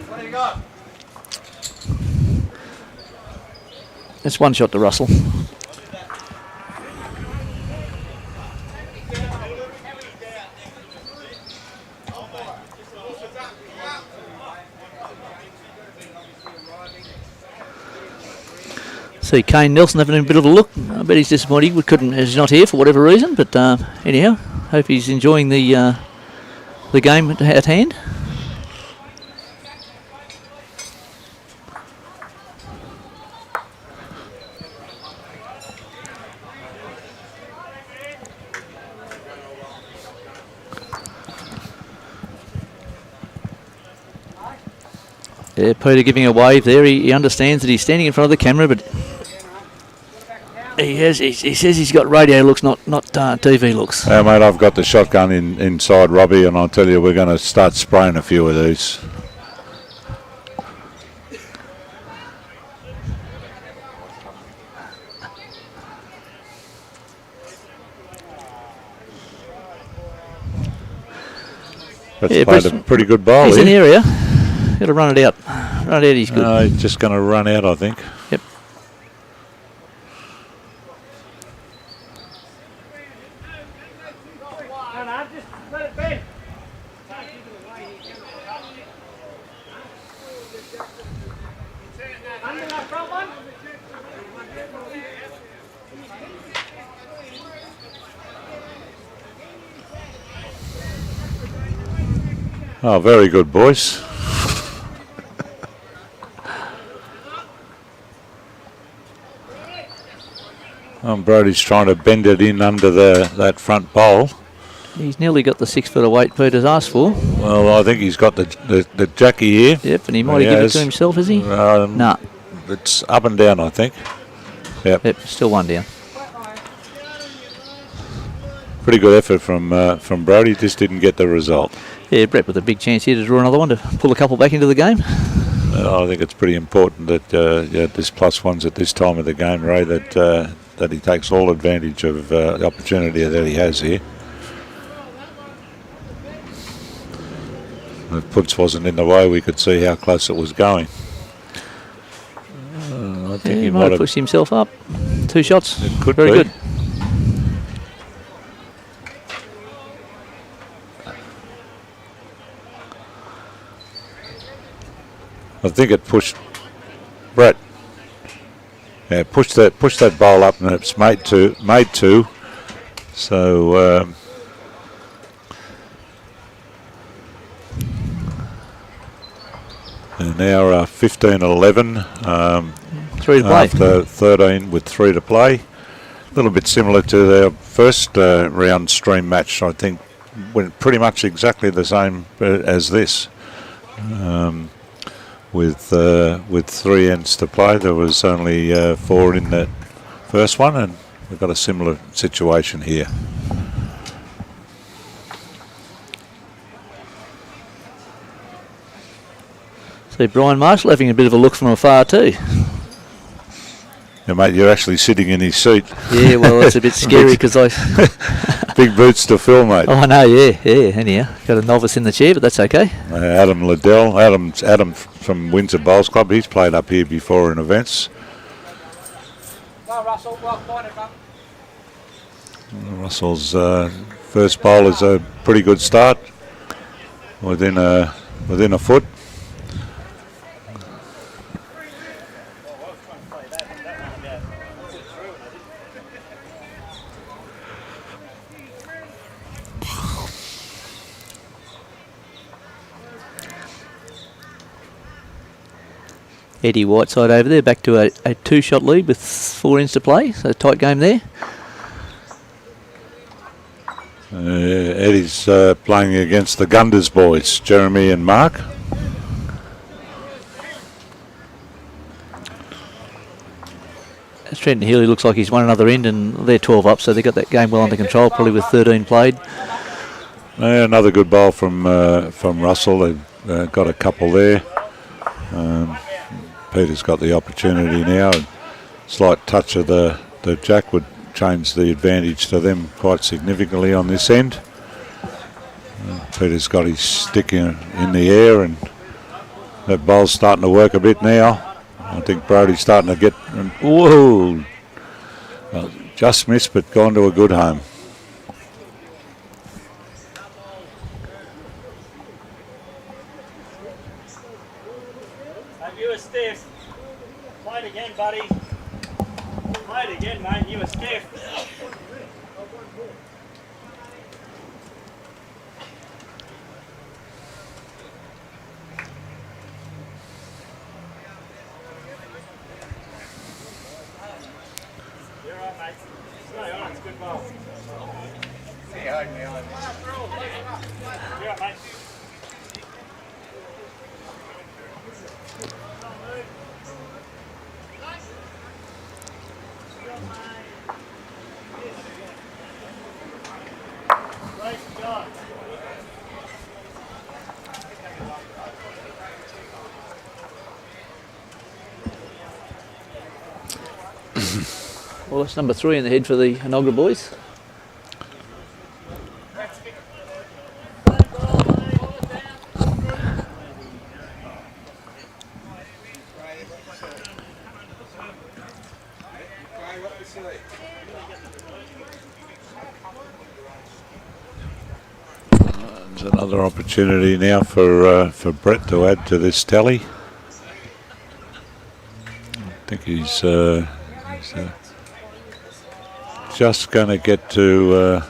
What do you got? It's one shot to Russell. See Kane Nelson having a bit of a look. I bet he's disappointed he's not here for whatever reason, but anyhow, hope he's enjoying the game at hand. Yeah, Peter giving a wave there. He understands that he's standing in front of the camera, but he says he's got radio looks, not TV looks. Mate, I've got the shotgun inside Robbie, and I'll tell you, we're going to start spraying a few of these. That's played a pretty good bowl. He's in the area. Got to run it out. Run it out, he's good. He's just going to run out, I think. Yep. Just let it bend. Under that front one. Oh, very good, boys. Brodie's trying to bend it in under that front bowl. He's nearly got the 6 foot of weight Peter's asked for. Well, I think he's got the Jackie here. Yep, and he might have given it to himself, has he? No. It's up and down, I think. Yep, still one down. Pretty good effort from Brodie, just didn't get the result. Yeah, Brett with a big chance here to draw another one to pull a couple back into the game. I think it's pretty important that this +1s at this time of the game, Ray, that he takes all advantage of the opportunity that he has here. If puts wasn't in the way, we could see how close it was going. I think he might have pushed himself up. 2 shots. It could Very be. good. I think it pushed Brett. Yeah, push that bowl up, and it's made two. So and now 15-11. 3 to play. After 13 with 3 to play. A little bit similar to their first round stream match. I think went pretty much exactly the same as this. With 3 ends to play, there was only 4 in that first one, and we've got a similar situation here. See Brian Marshall having a bit of a look from afar too. Yeah, mate, you're actually sitting in his seat. Yeah, well, that's a bit scary because I... Big boots to fill, mate. Oh, I know, yeah. Anyhow, got a novice in the chair, but that's okay. Adam Liddell, Adam from Windsor Bowls Club, he's played up here before in events. Well, Russell, well pointed, mate. Russell's first bowl is a pretty good start, within a foot. Eddie Whiteside over there, back to a 2-shot lead with 4 innings to play. So a tight game there. Eddie's playing against the Gunders boys, Jeremy and Mark. As Trenton Healy looks like he's won another end, and they're 12 up, so they've got that game well under control, probably with 13 played. Another good bowl from Russell. They've got a couple there. Peter's got the opportunity now. A slight touch of the jack would change the advantage to them quite significantly on this end. Peter's got his stick in the air, and that bowl's starting to work a bit now. I think Brodie's starting to get... Whoa! Well, just missed, but gone to a good home. You were stiff. Play it again, buddy. Play it again, mate. You were stiff. You're right, mate. Stay on. It's a good ball. You're right, mate. Well, that's number 3 in the head for the Enoggera boys. There's another opportunity now for Brett to add to this tally. I think he's just going to get to.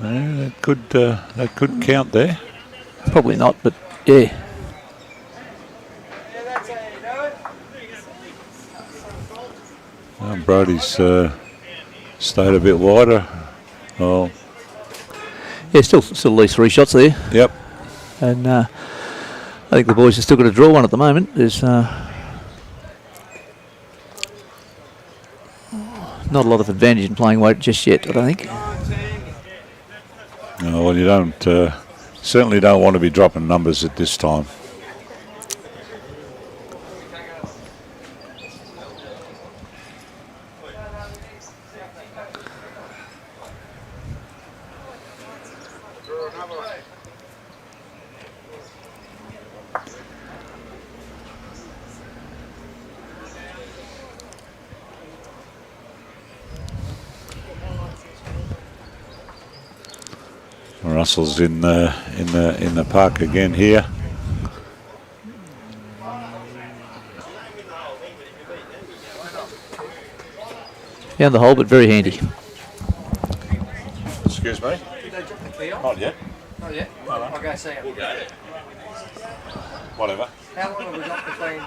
That could count there. Probably not, but yeah. Brodie's stayed a bit wider. Well, yeah, still at least 3 shots there. Yep. And I think the boys have still got to draw one at the moment. There's not a lot of advantage in playing weight just yet, I don't think. No, well, you certainly don't want to be dropping numbers at this time. Russell's in the park again here. Down the hole, but very handy. Excuse me? Did they drop the key off? Not yet. Not yet? I'll go see him. Whatever. How long have we got between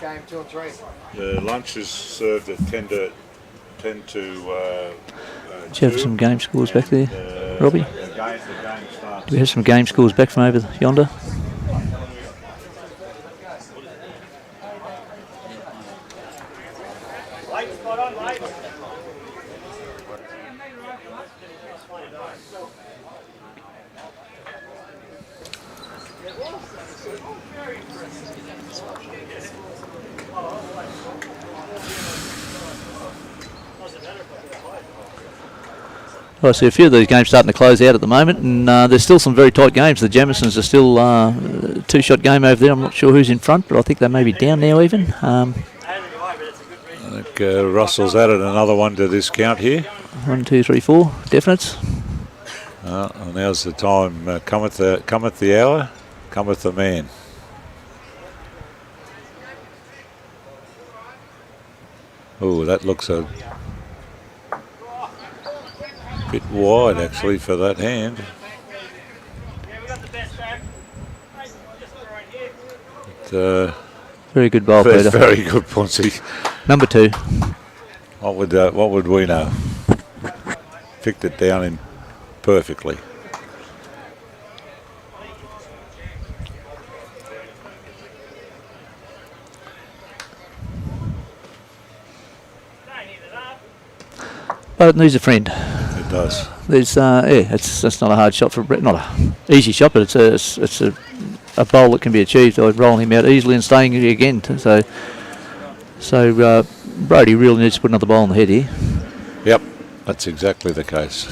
game 2 and 3? The lunch is served at 10 to Do you have some game scores back there, Robbie? Do we have some game scores back from over yonder? I see a few of these games starting to close out at the moment, and there's still some very tight games. The Jamisons are still a 2-shot game over there. I'm not sure who's in front, but I think they may be down now even. I think Russell's added another one to this count here. 1, 2, 3, 4. Definites. And now's the time. Cometh the hour, cometh the man. Oh, that looks a bit wide actually for that hand. Yeah, we got the best back. Mate, just right here. Very good bowl, That's Peter. very good, Ponzi. Number 2. What would we know? Picked it down in perfectly. But it needs a friend. It does. There's that's not a hard shot for Brett. Not a easy shot, but it's a bowl that can be achieved. I'd roll him out easily and staying again. So Brodie really needs to put another bowl on the head here. Yep, that's exactly the case.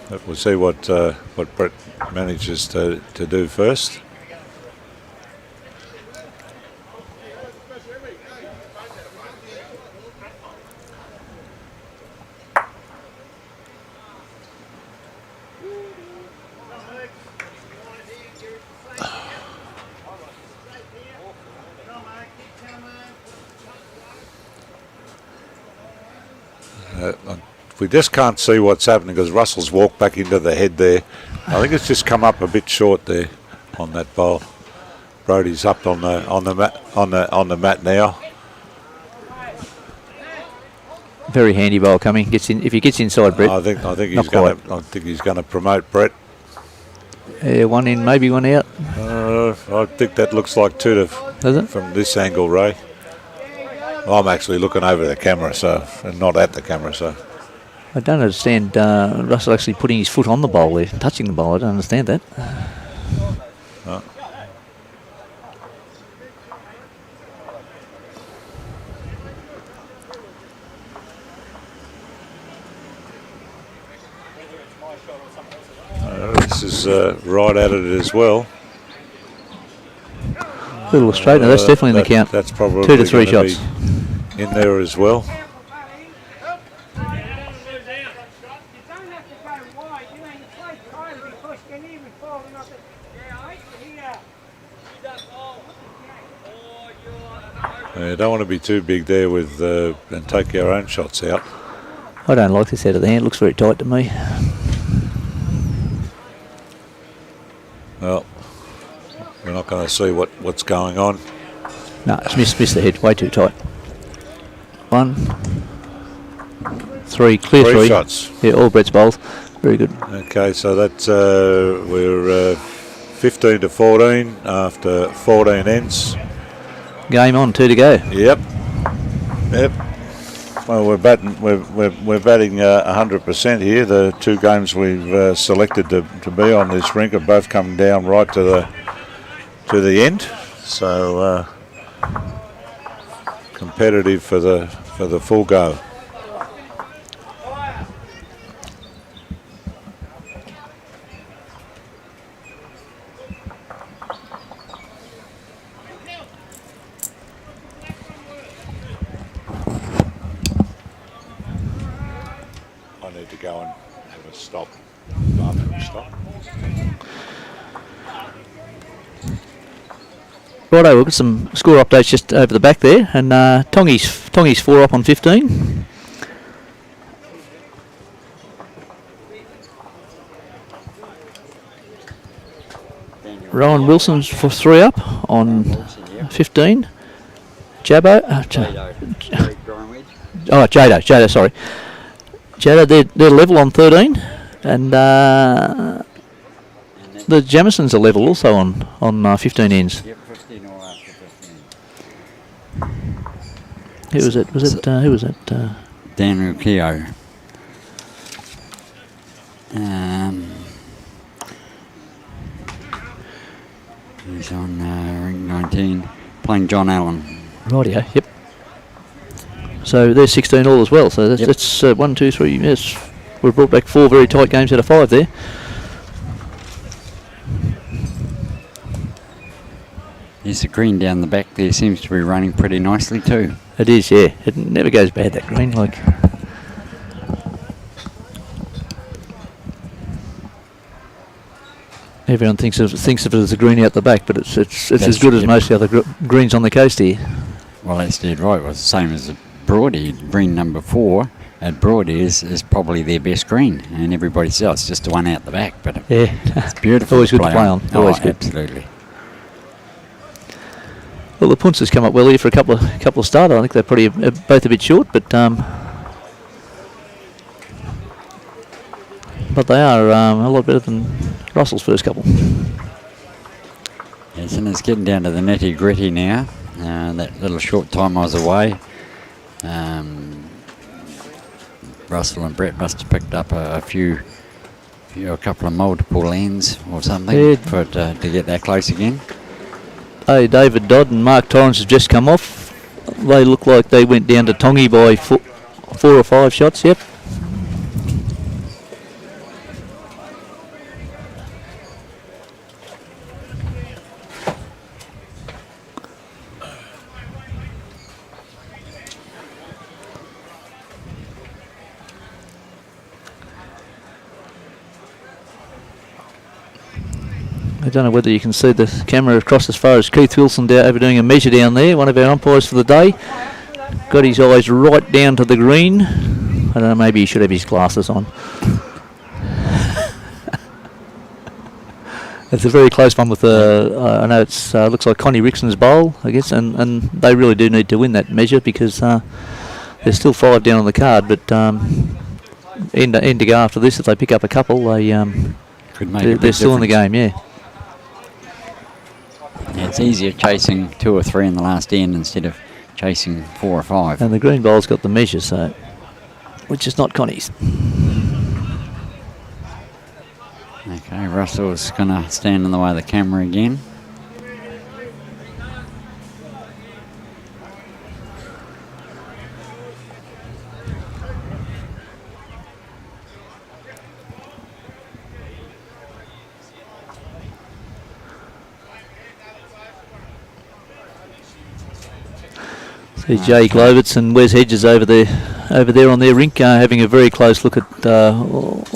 But we'll see what Brett manages to do first. We just can't see what's happening because Russell's walked back into the head there. I think it's just come up a bit short there on that bowl. Brodie's up on the mat now. Very handy bowl coming. Gets in if he gets inside Brett. I think he's going to promote Brett. Yeah, one in, maybe one out. I think that looks like 2 Does it? from this angle, Ray. I'm actually looking over the camera, and not at the camera, so. I don't understand Russell actually putting his foot on the bowl there, touching the bowl. I don't understand that. No. This is right at it as well. Little straightener, that's definitely in the count. That's probably 2 to 3 gonna shots. be in there as well. You don't want to be too big there with and take our own shots out. I don't like this out of the hand. It looks very tight to me. Well, we're not going to see what's going on. No, it's missed the head. Way too tight. 1, 3, clear 3. Shots. Yeah, all Brett's bowls. Very good. Okay, so that's we're 15 to 14 after 14 ends. Game on, 2 to go. Yep. Well, we're batting 100% here. The 2 games we've selected to be on this rink have both come down right to the end. So competitive for the full go. To go and have a stop, bathroom stop. Righto, we've got some score updates just over the back there, and Tongi's 4 up on 15. Rowan Wilson's for 3 up on 15. Jado, sorry. Jado, they're level on 13, and the Jamisons are level also on 15 ends. Yep, 15 all after 15. Who was it? Who was it? Dan Rukio. He's on ring 19, playing John Allen. Rightio, yep. So there's 16 all as well. So that's 1, 2, 3. Yes, we've brought back 4 very tight games out of 5 there. Yes, the green down the back there seems to be running pretty nicely too. It is, yeah. It never goes bad, that green. Like Everyone thinks of it as a green out the back, but it's as good as yep. most of the other greens on the coast here. Well, that's dead right. It was the same as the Brodie. Green number 4 at Brodie is probably their best green, and everybody else it's just the one out the back. But Yeah, it's beautiful. always good to play on. Always good. Absolutely. Well, the punts has come up well here for a couple of starters. I think they're probably both a bit short, but they are a lot better than Russell's first couple. Yes, and it's getting down to the nitty gritty now. That little short time I was away, Russell and Brett must have picked up a couple of multiple lands or something Yeah. for it to get that close again. Hey, David Dodd and Mark Torrance have just come off. They look like they went down to Tongi by 4 or 5 shots, yep. I don't know whether you can see the camera across as far as Keith Wilson over doing a measure down there, one of our umpires for the day. Got his eyes right down to the green. I don't know, maybe he should have his glasses on. It's a very close one with I know it's looks like Connie Rixon's bowl, I guess, and they really do need to win that measure because there's still 5 down on the card, but end to go after this, if they pick up a couple, they're still in the game, yeah. Yeah, it's easier chasing 2 or 3 in the last end instead of chasing 4 or 5. And the green bowl's got the measure, so which is not Connie's. Okay, Russell's going to stand in the way of the camera again. See Jay Glovitz and Wes Hedges over there on their rink, having a very close look at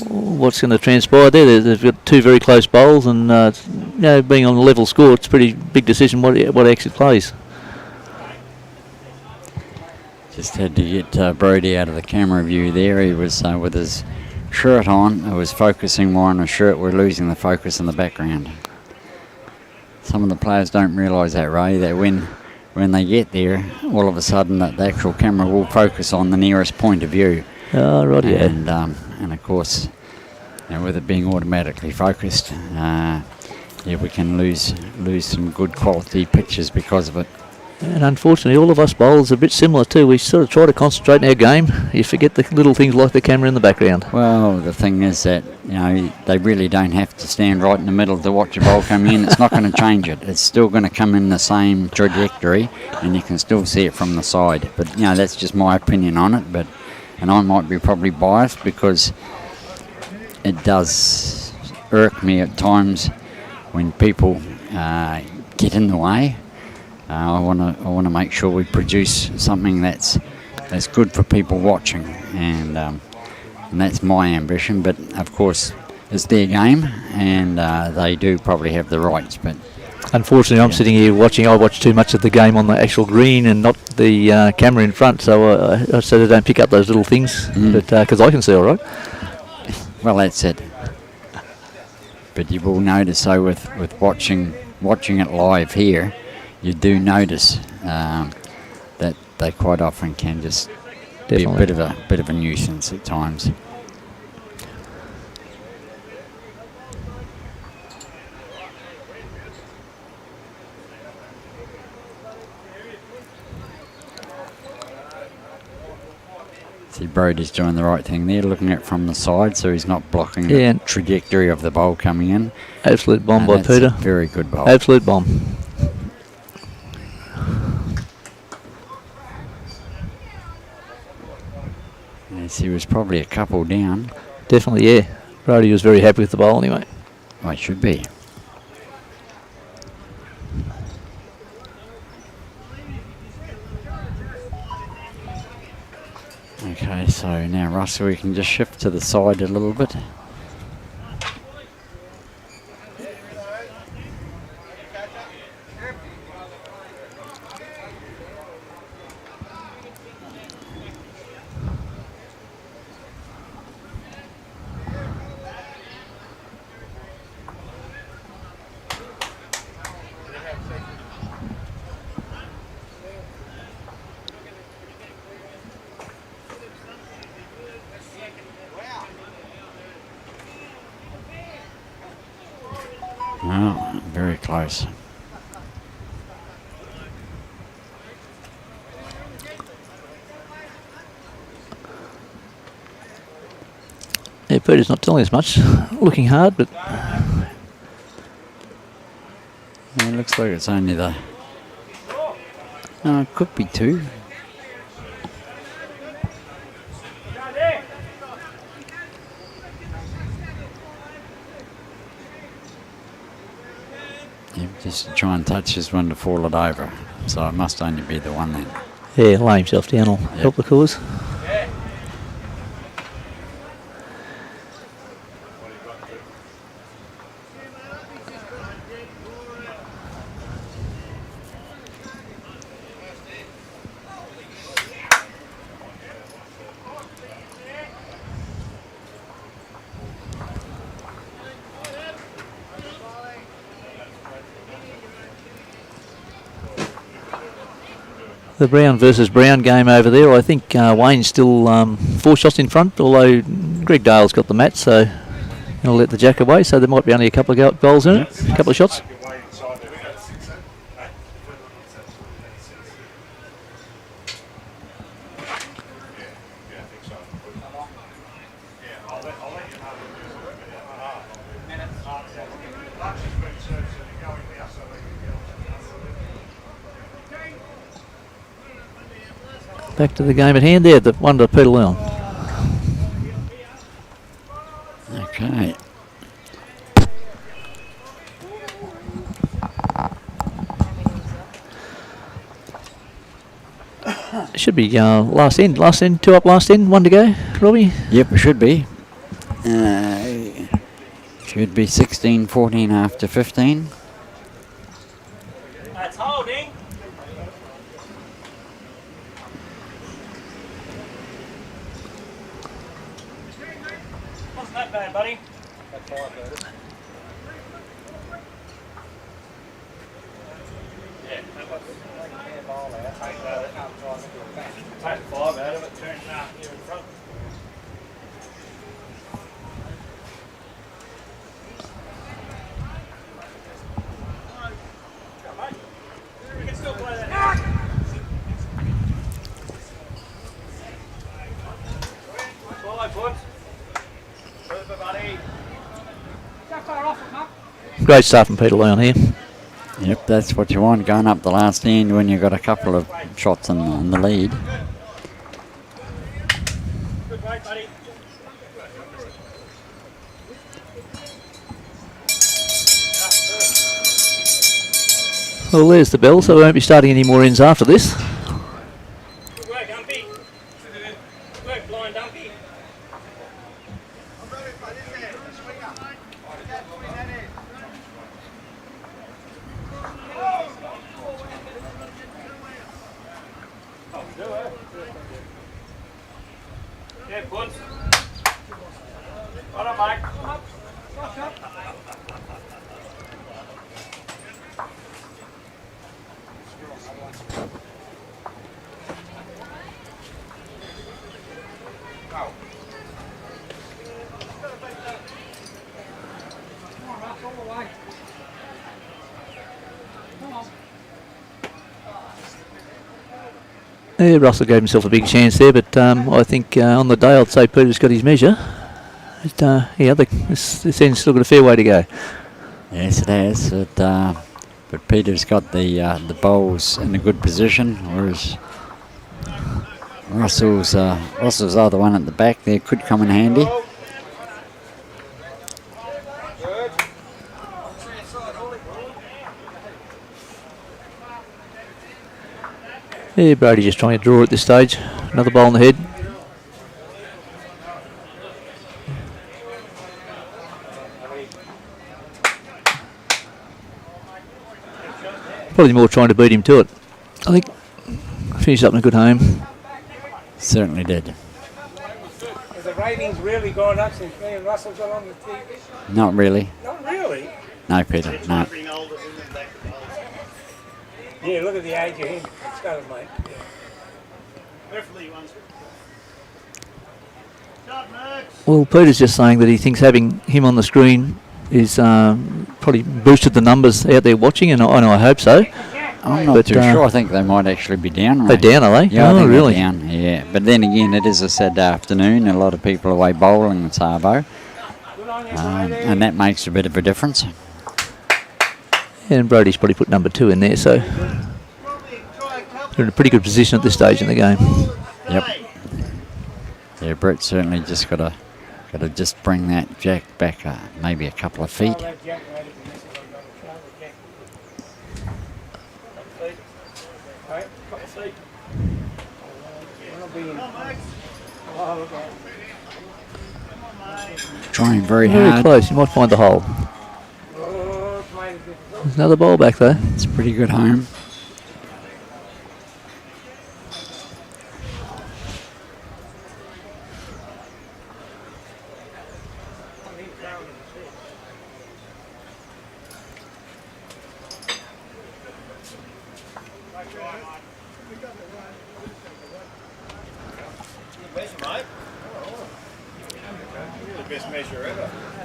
what's going to transpire there. They've got 2 very close bowls, and being on a level score, it's a pretty big decision what actually plays. Just had to get Brodie out of the camera view there. He was with his shirt on. It was focusing more on the shirt. We're losing the focus in the background. Some of the players don't realise that, Ray, that when they get there, all of a sudden that the actual camera will focus on the nearest point of view. Oh, right, yeah. And of course, with it being automatically focused, we can lose some good quality pictures because of it. And unfortunately, all of us bowlers are a bit similar too. We sort of try to concentrate in our game. You forget the little things like the camera in the background. Well, the thing is that they really don't have to stand right in the middle to watch a bowl come in. It's not going to change it. It's still going to come in the same trajectory, and you can still see it from the side. But that's just my opinion on it. And I might be probably biased because it does irk me at times when people get in the way. I want to make sure we produce something that's good for people watching, and that's my ambition. But of course, it's their game, and they do probably have the rights. But unfortunately, I'm sitting here watching. I watch too much of the game on the actual green and not the camera in front, so I sort of don't pick up those little things. But because I can see all right. Well, that's it. But you will notice, though, with watching it live here, you do notice that they quite often can just be a bit of a nuisance at times. See, Brodie's doing the right thing there, looking at it from the side, so he's not blocking the trajectory of the bowl coming in. Absolute bomb by Peter. Very good bowl. Absolute bomb. Yes, he was probably a couple down. Definitely, yeah. Brodie was very happy with the bowl anyway. Well, it should be. Okay, so now Russell, we can just shift to the side a little bit. close. Yeah, Peter's not telling us much. Looking hard, but It looks like it's only the... it could be 2. Just to try and touch this one to fall it over. So it must only be the one then. yeah, lay himself down will help the cause. The Brown versus Brown game over there, I think Wayne's still 4 shots in front, although Greg Dale's got the mat, so he'll let the jack away, so there might be only a couple of goals in it, a couple of shots. Back to the game at hand there, the one to Peter Leon. Okay. Should be last end, 2 up last end, 1 to go, Robbie? Yep, it should be. Should be 16-14 after 15. That's holding. Wasn't that bad, buddy? Yeah, that was. Take 5 out of it, turn here in front. We can still play that. Follow, foot. Super, buddy. How far off it, Mark? Great start from Peter Leon here. Yep, that's what you want going up the last end when you've got a couple of shots in the lead. Good weight, buddy. Well, there's the bell, so we won't be starting any more ends after this. Good work, Dumpy. Good work, blind Dumpy. Yeah, good. Got it, mate. Come on, Russ, all the way. Come on. Yeah, Russell gave himself a big chance there, but I think on the day I'd say Peter's got his measure. But, this end's still got a fair way to go. Yes, it has. But Peter's got the bowls in a good position, whereas Russell's other one at the back there could come in handy. Yeah, Brodie just trying to draw at this stage. Another ball on the head. Probably more trying to beat him to it. I think finished up in a good home. Certainly did. Has the ratings really gone up since me and Russell got on the TV? Not really. Not really. No, Peter, no. Bring olders in and back to the house. Yeah, look at the age of him. It's got it, mate. Preferably ones. Shot, Merks. Well, Peter's just saying that he thinks having him on the screen is probably boosted the numbers out there watching, and I hope so. I'm not too sure. I think they might actually be down. They're down, are they? Yeah, I think really? they're down. Yeah, but then again, it is a Saturday afternoon. A lot of people away bowling in Savo, and that makes a bit of a difference. And Brodie's probably put number 2 in there, so they're in a pretty good position at this stage in the game. Yep. Yeah, Brett's certainly just got to just bring that jack back maybe a couple of feet. Trying very hard. Very close. You might find the hole. There's another ball back there. It's a pretty good home.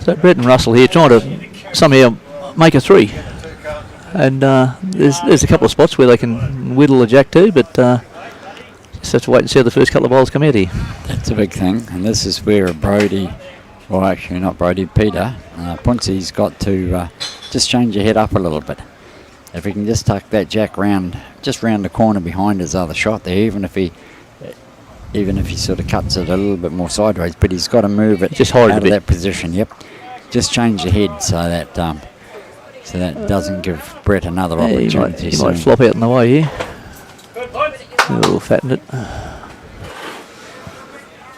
So Brett and Russell here trying to somehow make a 3. And there's a couple of spots where they can whittle a jack too, but just have to wait and see how the first couple of balls come out here. That's a big thing, and this is where Brodie, well actually not Brodie, Peter, Punsy's got to just change your head up a little bit. If he can just tuck that jack round, just round the corner behind his other shot there, even if he sort of cuts it a little bit more sideways, but he's got to move it just hold out it a of bit. that position. Yep, just change the head so that doesn't give Brett another opportunity. He might flop out in the way here. We'll fatten it.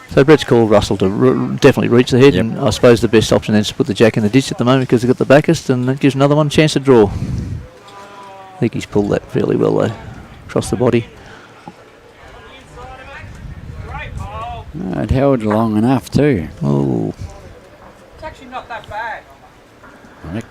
So Brett's called Russell to definitely reach the head, and I suppose the best option is to put the jack in the ditch at the moment because they've got the backest, and that gives another one a chance to draw. I think he's pulled that fairly well though, across the body. It held long enough too. Oh. It's actually not that bad. It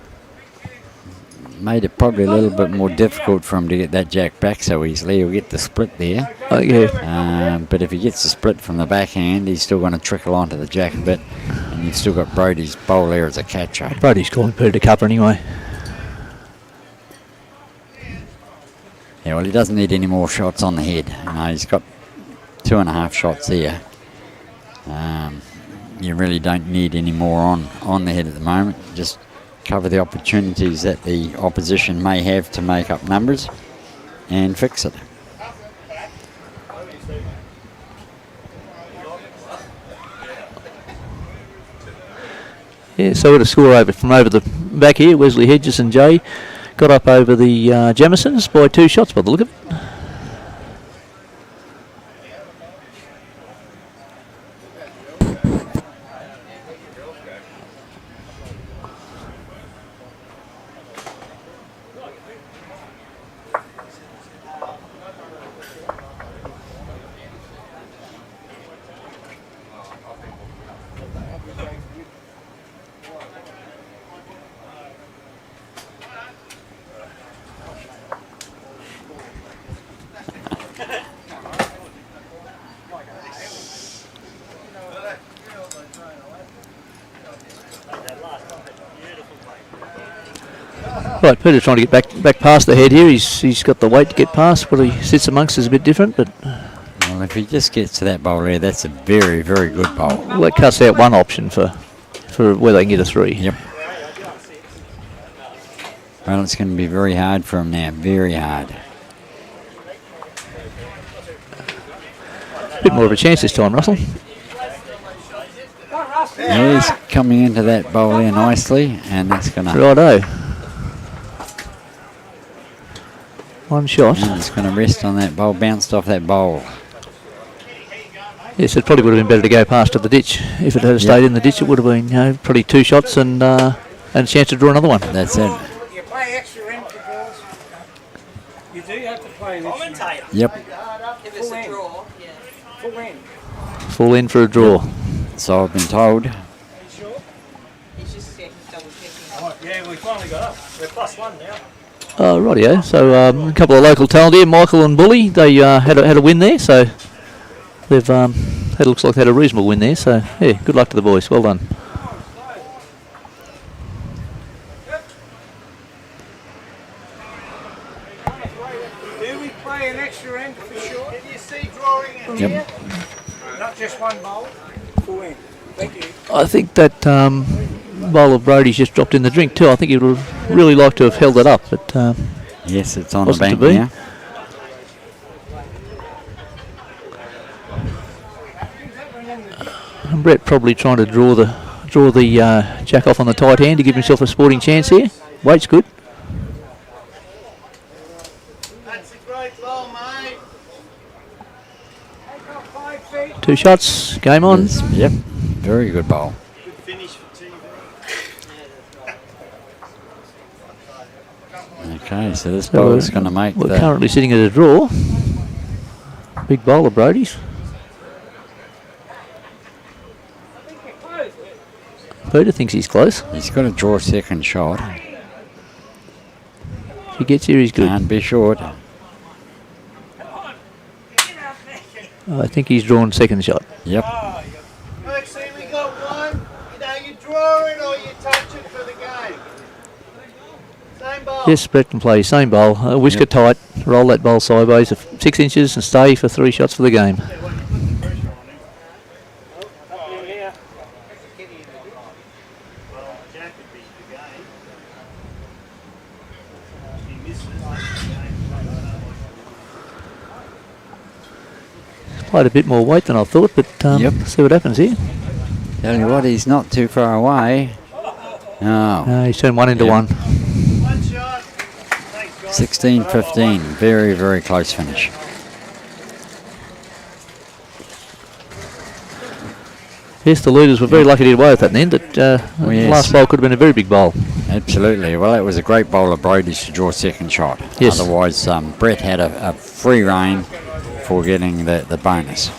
made it probably a little bit more difficult for him to get that jack back so easily. He'll get the split there. Oh, yeah. But if he gets the split from the backhand, he's still going to trickle onto the jack a bit, and you've still got Brodie's bowl there as a catcher. Brodie's calling Peter to cover anyway. Yeah, well, he doesn't need any more shots on the head. He's got 2.5 shots there. You really don't need any more on the head at the moment. Just cover the opportunities that the opposition may have to make up numbers and fix it. Yeah, so we're to score over from over the back here. Wesley Hedges and Jay got up over the Jamisons by 2 shots by the look of it. Right, Peter's trying to get back past the head here. He's got the weight to get past. What he sits amongst is a bit different, but Well, if he just gets to that bowl there, that's a very, very good bowl. well, that cuts out one option for where they can get a 3. Yep. Well, it's going to be very hard for him now, very hard. A bit more of a chance this time, Russell. Yeah, he's coming into that bowl there nicely, and that's going to... Righto. One shot. And it's going to rest on that bowl, bounced off that bowl. Yes, it probably would have been better to go past to the ditch. If it had stayed in the ditch, it would have been probably 2 shots and a chance to draw another one. That's it. You play extra intervals. You do have to play an extra. Yep. If it's a draw, yeah. Full in. Full in for a draw. So I've been told. He's just double checking. Yeah, we finally got up. We're +1 now. Rightio. So a couple of local talent here, Michael and Bully. They had a win there, so they've it looks like they had a reasonable win there. So yeah, good luck to the boys. Well done. extra end for sure. Can you see drawing it Yep. here? Not just one bowl, full end. Thank you. I think that bowl of Brodie's just dropped in the drink too. I think he would have really liked to have held it up, but Yes, it's on the Wasn't to bank be. now. and Brett probably trying to draw the jack off on the tight hand to give himself a sporting chance here. Weight's good. That's a great bowl, mate. 2 shots, game on. Yes, yep, very good bowl. Good finish for TV. Okay, so this So bowl's going to make We're the... currently sitting at a draw. Big bowl of Brodie's. Peter thinks he's close. He's got to draw a second shot. If he gets here, he's good. Can't be short. I think he's drawn second shot. Yep. Look, see, we got one. You know, you draw it or you touch it for the game. Same bowl. Yes, Brett can play same bowl. Whisker Yep. tight. Roll that bowl sideways of 6 inches and stay for 3 shots for the game. Jack would be the game. He misses. Played a bit more weight than I thought, but Yep. see what happens here. Tell you what, he's not too far away. Oh, He's turned 1 into Yep. 1. One shot. Thanks, guys. 16-15. Very, very close finish. Yes, the leaders were very lucky to get away with that in the end. That the yes. last bowl could have been a very big bowl. Absolutely. Well, it was a great bowl of Brodie's to draw second shot. Yes. Otherwise, Brett had a free rein for getting the bonus.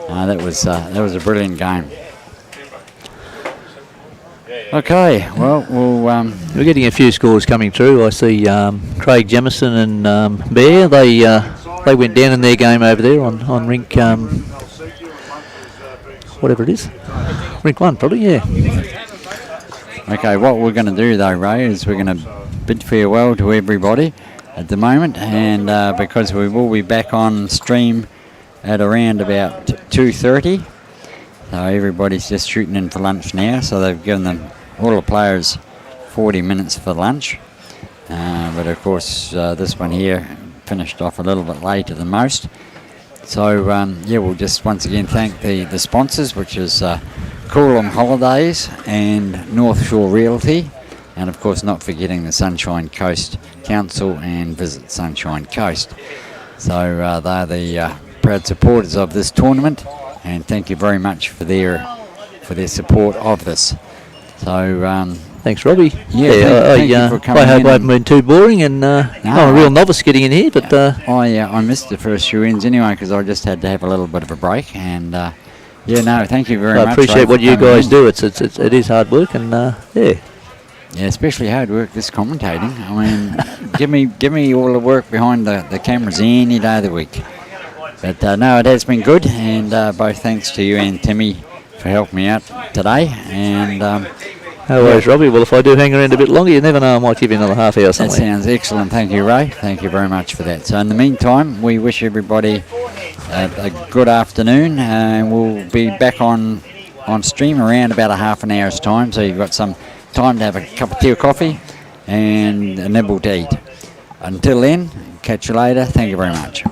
That was a brilliant game. Okay, well, We're getting a few scores coming through. I see Craig Jamison and Bear. They went down in their game over there on rink whatever it is. Rink 1 probably, yeah. okay. What we're going to do though, Ray, is we're going to bid farewell to everybody at the moment, and because we will be back on stream at around about 2:30. So everybody's just shooting in for lunch now. So they've given them all the players 40 minutes for lunch. But of course, this one here finished off a little bit later than most. So yeah, we'll just once again thank the sponsors, which is Coolum Holidays and North Shore Realty, and of course not forgetting the Sunshine Coast Council and Visit Sunshine Coast. So they're the proud supporters of this tournament, and thank you very much for their support of this. So Thanks, Robbie. thank you for coming I hope in I haven't been too boring, and I'm a real novice getting in here, but I missed the first few ins anyway because I just had to have a little bit of a break, and thank you very much. I appreciate Ray, what for you coming guys in. do. It is hard work, and yeah. Yeah, especially hard work this commentating. I mean, give me all the work behind the cameras any day of the week. But no, it has been good, and both thanks to you and Timmy for helping me out today. And No worries, Robbie. Well, if I do hang around a bit longer, you never know, I might give you another half hour that somewhere. sounds excellent. Thank you, Ray. Thank you very much for that. So in the meantime, we wish everybody a good afternoon, and we'll be back on stream around about a half an hour's time. So you've got some time to have a cup of tea or coffee and a nibble to eat. Until then, catch you later. Thank you very much.